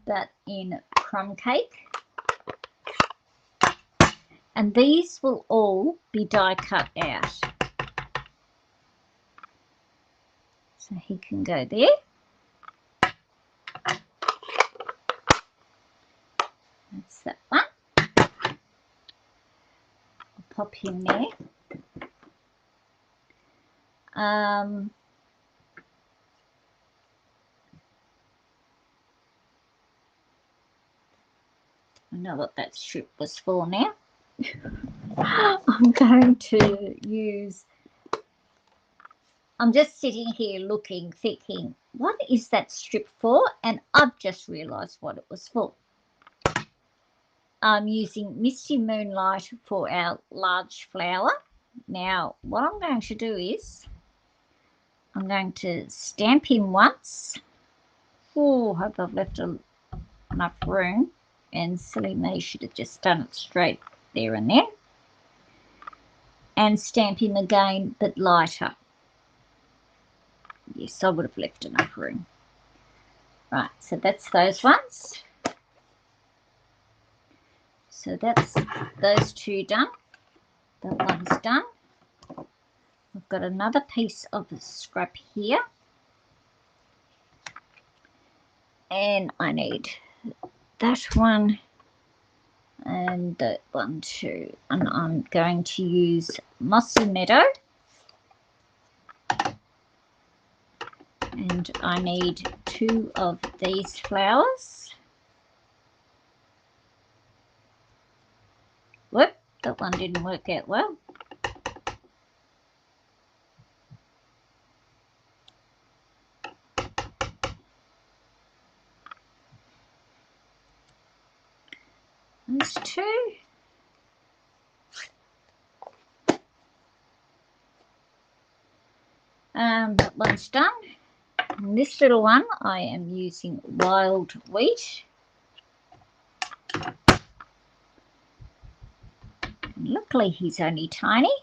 but in crumb cake. And these will all be die cut out. So he can go there. That's that one. I'll pop him there. I know what that strip was for now. I'm going to use, I'm just sitting here looking, thinking, what is that strip for? And I've just realised what it was for. I'm using Misty Moonlight for our large flower. Now, what I'm going to do is, I'm going to stamp him once. Oh, hope I've left enough room. And silly me, should have just done it straight there and then. And stamp him again, but lighter. Yes, I would have left enough room. Right, so that's those ones. So that's those two done. That one's done. I've got another piece of scrap here. And I need that one and that one too. And I'm going to use Mossy Meadow. And I need 2 of these flowers. Whoop, that one didn't work out well. There's 2. That one's done. And this little one, I am using wild wheat. And luckily, he's only tiny.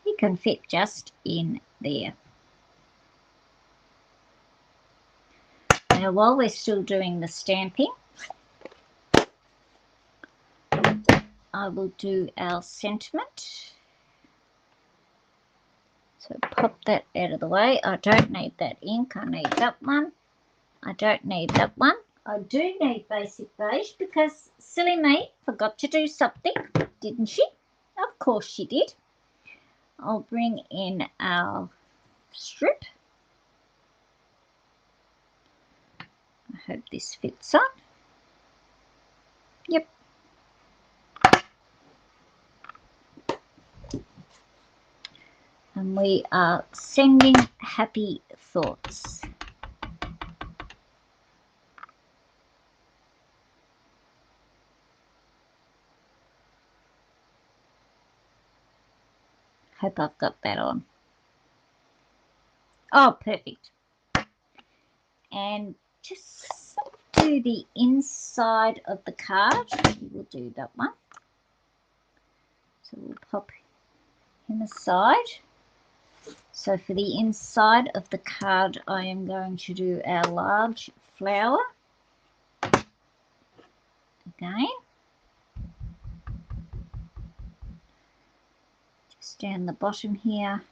He can fit just in there. Now, while we're still doing the stamping, I will do our sentiment. So pop that out of the way. I don't need that ink. I need that one. I don't need that one. I do need basic beige because silly me forgot to do something, didn't she? Of course she did. I'll bring in our strip. I hope this fits on. Yep. And we are sending happy thoughts. Hope I've got that on. Oh, perfect. And just do the inside of the card. We'll do that one. So we'll pop him aside. So for the inside of the card, I am going to do our large flower. Again. Just down the bottom here.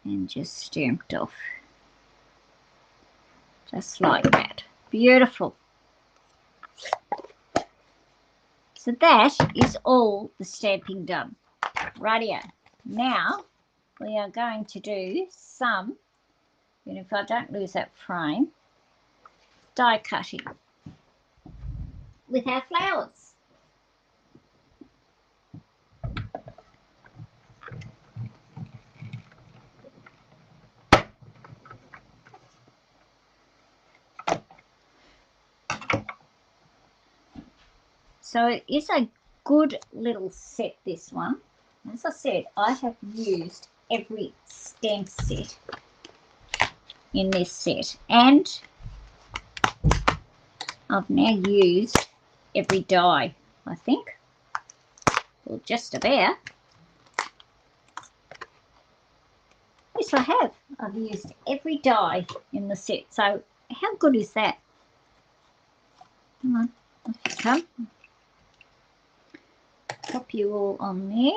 And just stamped off. Just like that. Beautiful. So that is all the stamping done. Rightio. Now we are going to do some, and if I don't lose that frame, die cutting with our flowers. So it is a good little set, this one. As I said, I have used every stamp set in this set, and I've now used every die, I think. Well, just about. Yes, I have. I've used every die in the set. So how good is that? Come on, off you come. Pop you all on there.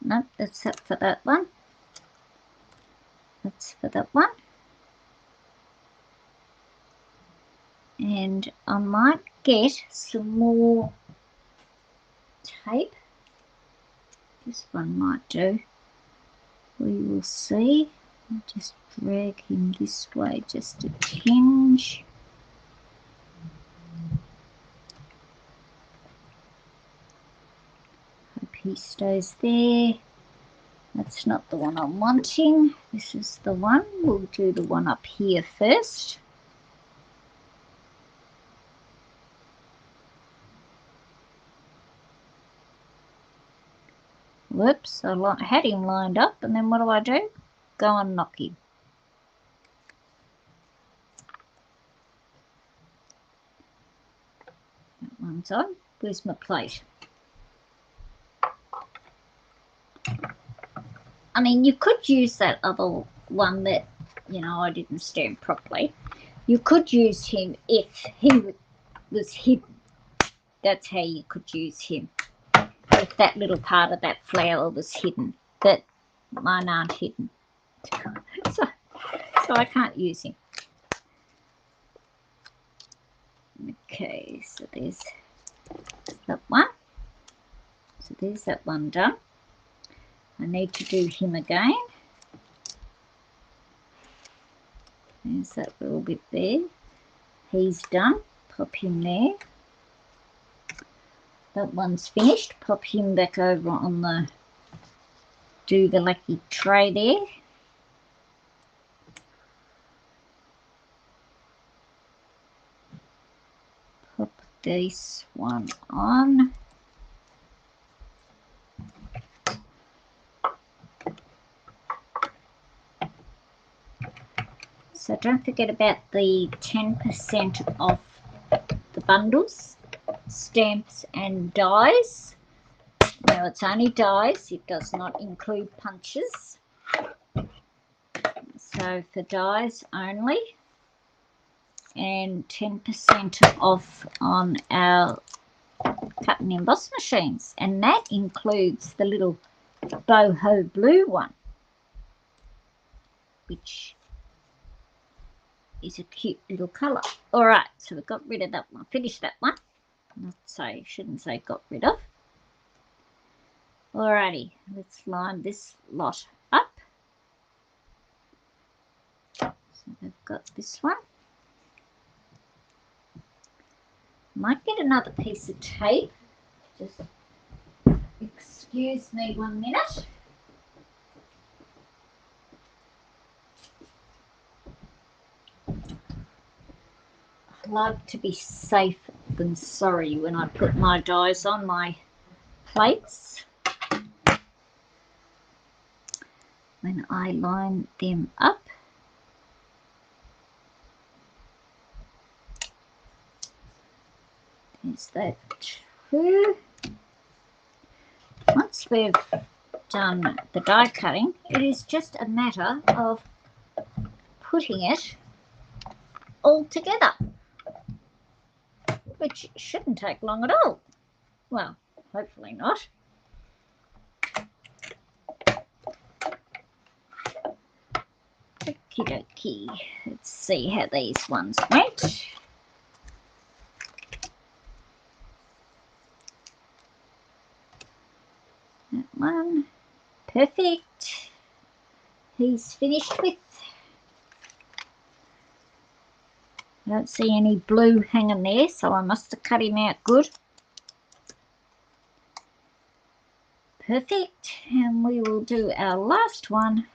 Nope, that's it for that one. That's for that one. And I might get some more tape. This one might do. We will see. I'll just drag him this way just a tinge. Hope he stays there. That's not the one I'm wanting. This is the one. We'll do the one up here first. Whoops, I had him lined up, and then what do? Go and knock him. That one's on. Where's my plate? I mean, you could use that other one that, you know, I didn't stamp properly. You could use him if he was hidden. That's how you could use him. If that little part of that flower was hidden. But mine aren't hidden. So I can't use him. Okay, so there's that one. So there's that one done. I need to do him again. There's that little bit there. He's done. Pop him there. That one's finished. Pop him back over on the do the lucky tray there. Pop this one on. So don't forget about the 10% off the bundles, stamps and dies. Now it's only dies, it does not include punches. So for dies only, and 10% off on our cut and emboss machines, and that includes the little boho blue one, which is a cute little colour. All right, so we've got rid of that one, finished that one. Shouldn't say got rid of. Alrighty, let's line this lot up. So we've got this one. Might get another piece of tape. Just excuse me 1 minute. I like to be safe than sorry when I put my dies on my plates. When I line them up. There's that two. Once we've done the die cutting, it is just a matter of putting it all together, which shouldn't take long at all. Well, hopefully not. Okie dokie. Let's see how these ones went. That one, perfect. He's finished with. I don't see any blue hanging there, so I must have cut him out good. Perfect, and we will do our last one.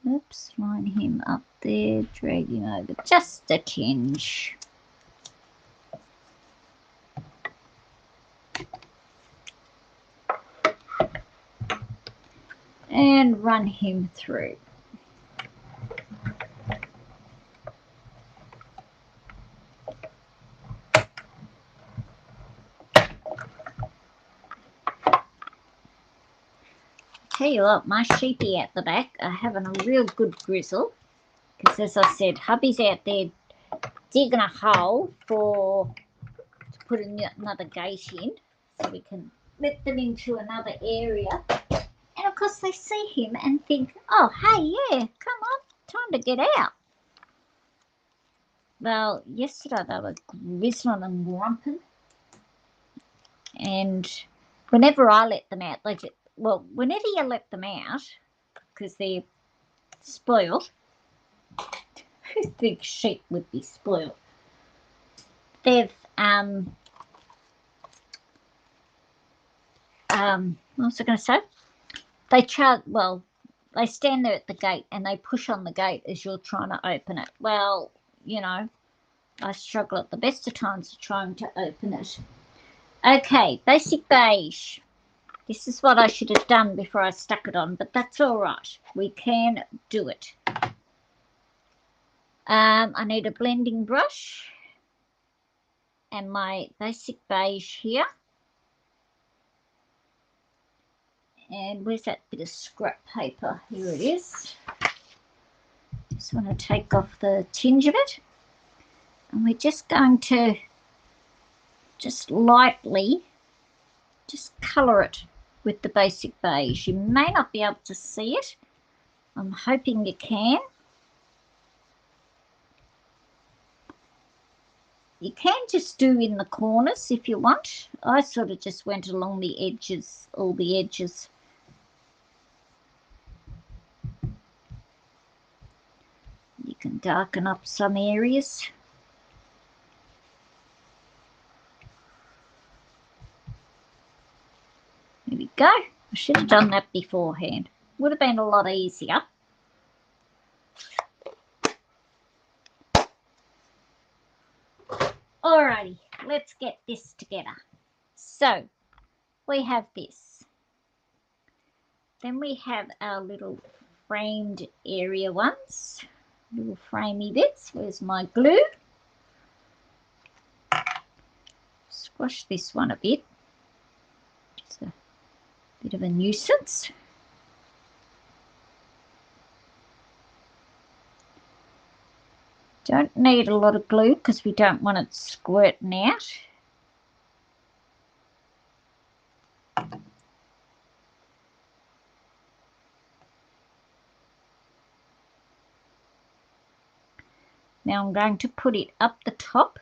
Oops, line him up there, drag him over just a tinge. And run him through. Tell you what, my sheepy at the back are having a real good grizzle, because as I said, hubby's out there digging a hole to put another gate in, so we can let them into another area. And of course they see him and think, oh hey, yeah, come on, time to get out. Well, yesterday they were grizzling and grumping, and whenever I let them out, they just, well, whenever you let them out, because they're spoiled, who thinks sheep would be spoiled? They've, what was I going to say? They stand there at the gate and they push on the gate as you're trying to open it. Well, you know, I struggle at the best of times trying to open it. Okay, basic beige. This is what I should have done before I stuck it on, but that's all right. We can do it. I need a blending brush and my basic beige here. And where's that bit of scrap paper? Here it is. Just want to take off the tinge of it. And we're just going to just lightly just colour it with the basic beige. You may not be able to see it. I'm hoping you can. You can just do in the corners if you want. I sort of just went along the edges, all the edges. You can darken up some areas. There we go. I should have done that beforehand. Would have been a lot easier. Alrighty, let's get this together. So we have this. Then we have our little framed area ones, little framey bits. Where's my glue? Squash this one a bit. Just a bit of a nuisance. Don't need a lot of glue because we don't want it squirting out. Now I'm going to put it up the top.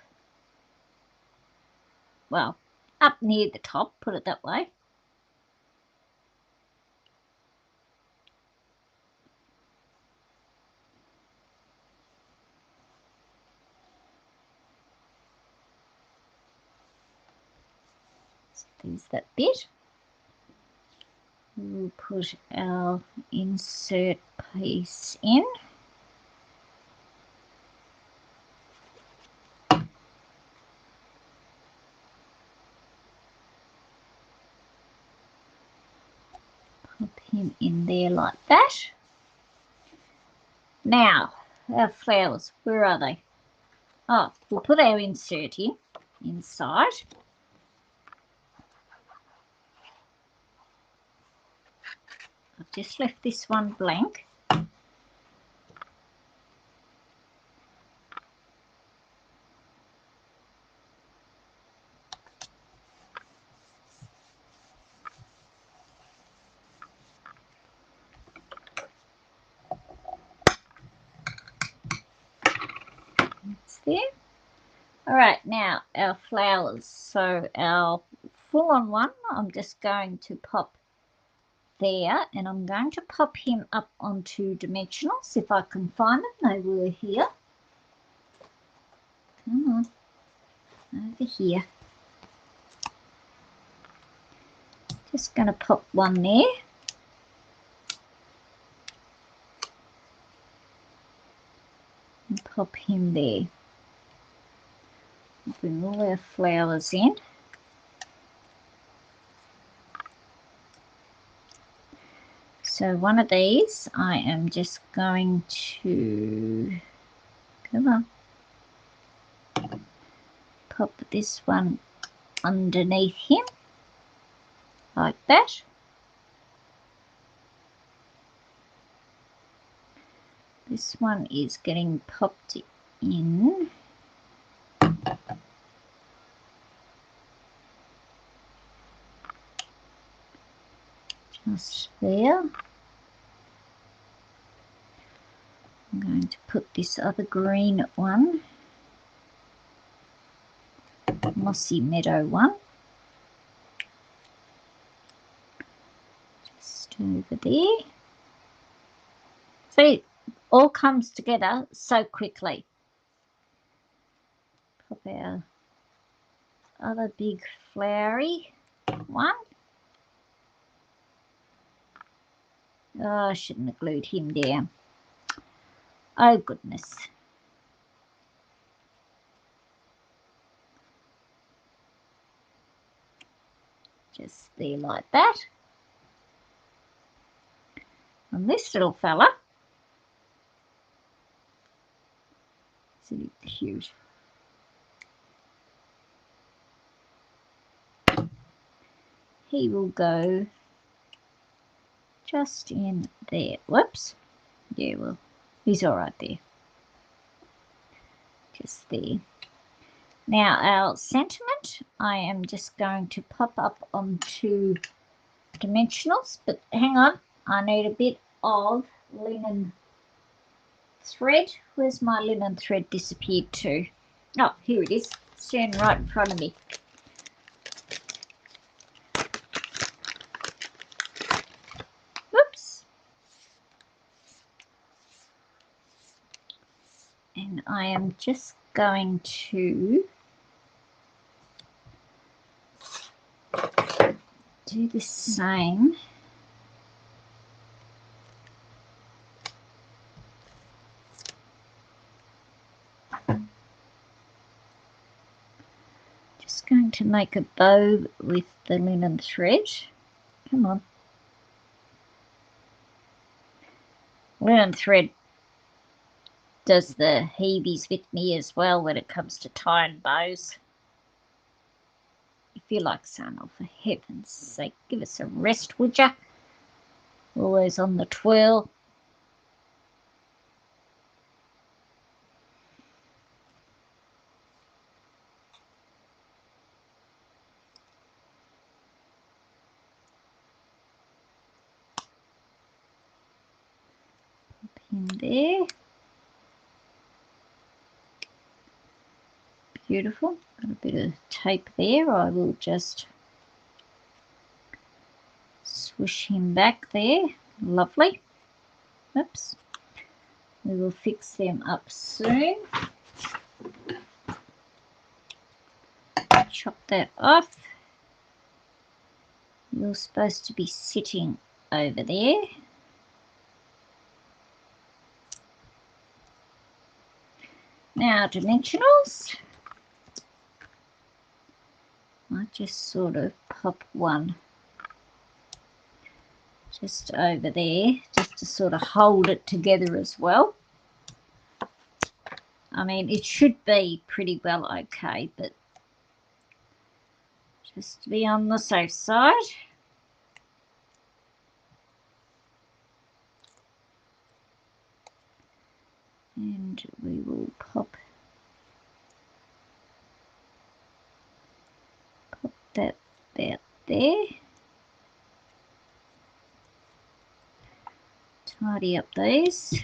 Well, up near the top, put it that way. So there's that bit. We'll put our insert piece in. Pop him in there like that. Now, our flowers, where are they? Oh, we'll put our insert in, inside. I've just left this one blank. There. All right, now our flowers. So our full-on one, I'm just going to pop there, and I'm going to pop him up onto dimensionals if I can find them. They were here. Come on, over here. Just going to pop one there. And pop him there. Bring all our flowers in. So one of these I am just going to, come on, pop this one underneath him like that. This one is getting popped in. Just there. I'm going to put this other green one, mossy meadow one, just over there. See, it all comes together so quickly. Pop our other big flowery one. Oh, I shouldn't have glued him down. Oh, goodness. Just there like that. And this little fella, isn't he cute? He will go just in there. Whoops. Yeah, well, he's all right there. Just there. Now our sentiment, I am just going to pop up onto dimensionals, but hang on, I need a bit of linen thread. Where's my linen thread disappeared to? Oh, here it is, standing right in front of me. Whoops. And I am just going to do the same. Just going to make a bow with the linen thread. Come on. Linen thread does the heavies with me as well when it comes to tying bows. If you like, son, oh, for heaven's sake, give us a rest, would ya? Always on the twirl. Pop in there. Beautiful. Got a bit of tape there. I will just swish him back there. Lovely. Oops. We will fix them up soon. Chop that off. You're supposed to be sitting over there. Now dimensionals. I just sort of pop one just over there, just to sort of hold it together as well. I mean, it should be pretty well okay, but just to be on the safe side. And we will pop that about there. Tidy up these.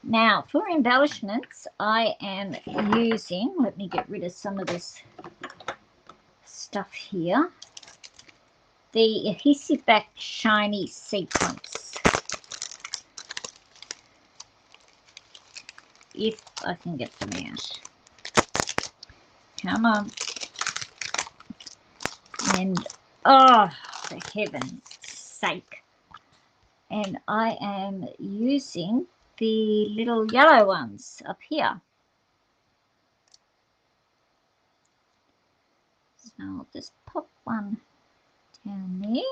Now, for embellishments, I am using, let me get rid of some of this stuff here, the adhesive back shiny sequins. If I can get them out. Come on. And, oh, for heaven's sake. And I am using the little yellow ones up here. So I'll just pop one down there.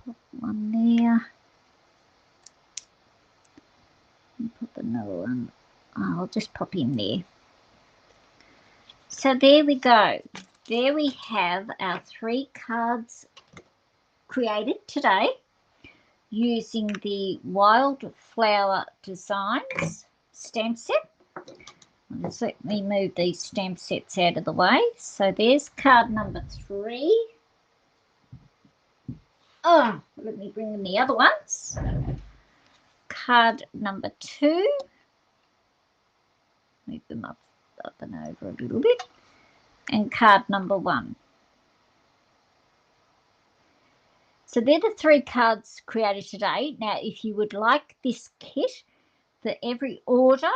Pop one there. And pop another one. I'll just pop in there. So there we go. There we have our 3 cards created today using the Wildflower Designs stamp set. Let's let me move these stamp sets out of the way. So there's card number 3. Oh, let me bring in the other ones. Card number 2. Move them up and over a little bit. And card number 1. So they're the 3 cards created today. Now, if you would like this kit for every order,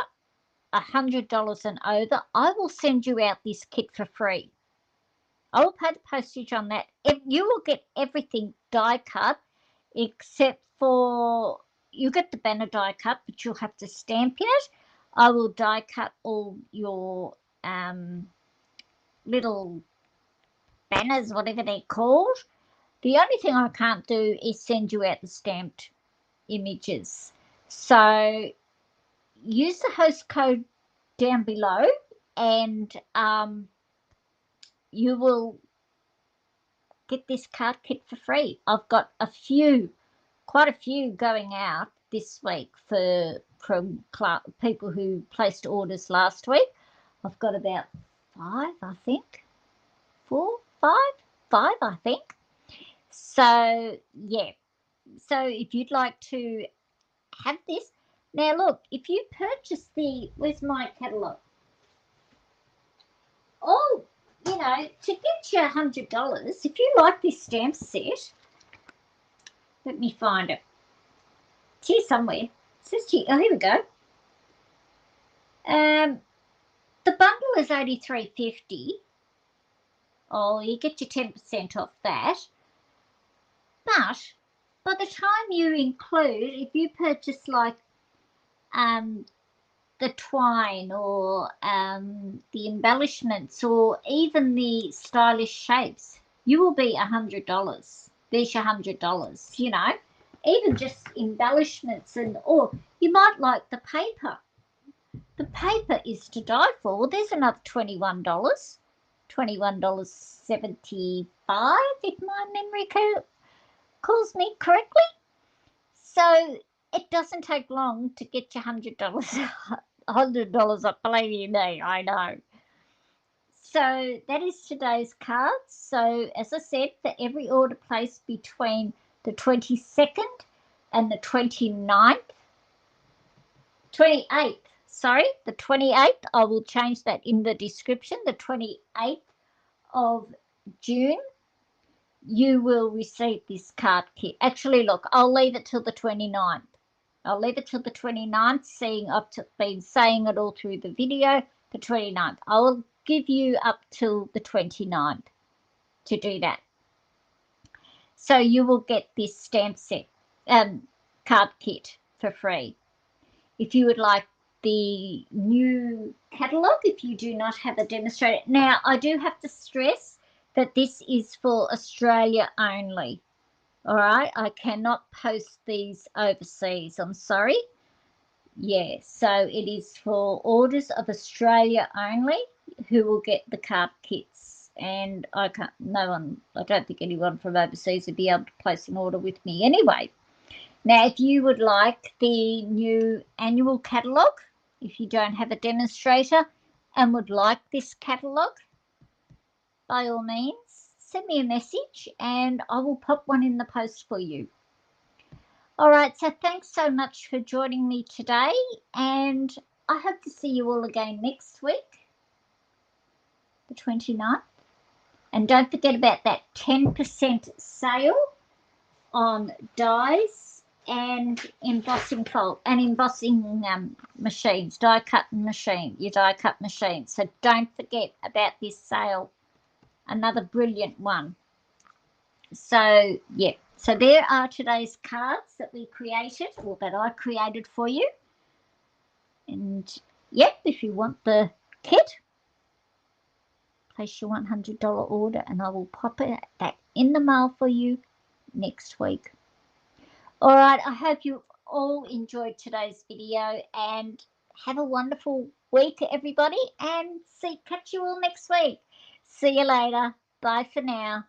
$100 and over, I will send you out this kit for free. I will pay the postage on that. You will get everything die cut except for, you get the banner die cut, but you'll have to stamp in it. I will die cut all your little banners, whatever they're called. The only thing I can't do is send you out the stamped images. So use the host code down below and you will get this card kit for free. I've got a few quite a few going out this week from people who placed orders last week. I've got about 5, I think. 4, 5, 5, I think. So, yeah. So if you'd like to have this. Now, look, if you purchase where's my catalogue? Oh, to get you $100, if you like this stamp set, let me find it. It's here somewhere. It says here. Oh, here we go. The bundle is $83.50. Oh, you get your 10% off that. But by the time you include, if you purchase like the twine or the embellishments or even the stylish shapes, you will be $100. There's your $100, even just embellishments, or you might like the paper. The paper is to die for. Well, there's another $21, $21.75 if my memory calls me correctly. So it doesn't take long to get your $100. $100 up, believe you me, I know. So that is today's cards. So as I said, for every order placed between the 22nd and the 28th, the 28th, I will change that in the description, the 28th of June, you will receive this card kit. Actually, look, I'll leave it till the 29th. I'll leave it till the 29th, seeing I've been saying it all through the video, the 29th. I will give you up till the 29th to do that. So you will get this stamp set, card kit for free. If you would like the new catalogue, if you do not have a demonstrator. Now, I do have to stress that this is for Australia only. All right, I cannot post these overseas. I'm sorry. Yeah, so it is for orders of Australia only who will get the card kits. And I don't think anyone from overseas would be able to place an order with me anyway. Now, if you would like the new annual catalogue, if you don't have a demonstrator and would like this catalogue, by all means, send me a message and I will pop one in the post for you. All right, so thanks so much for joining me today, and I hope to see you all again next week, the 29th. And don't forget about that 10% sale on dies and embossing machines, your die cut machine. So don't forget about this sale, another brilliant one. So yeah, so there are today's cards that we created, or that I created for you. And yep, if you want the kit, place your $100 order and I will pop it back in the mail for you next week. All right, I hope you all enjoyed today's video and have a wonderful week, everybody, and catch you all next week. See you later. Bye for now.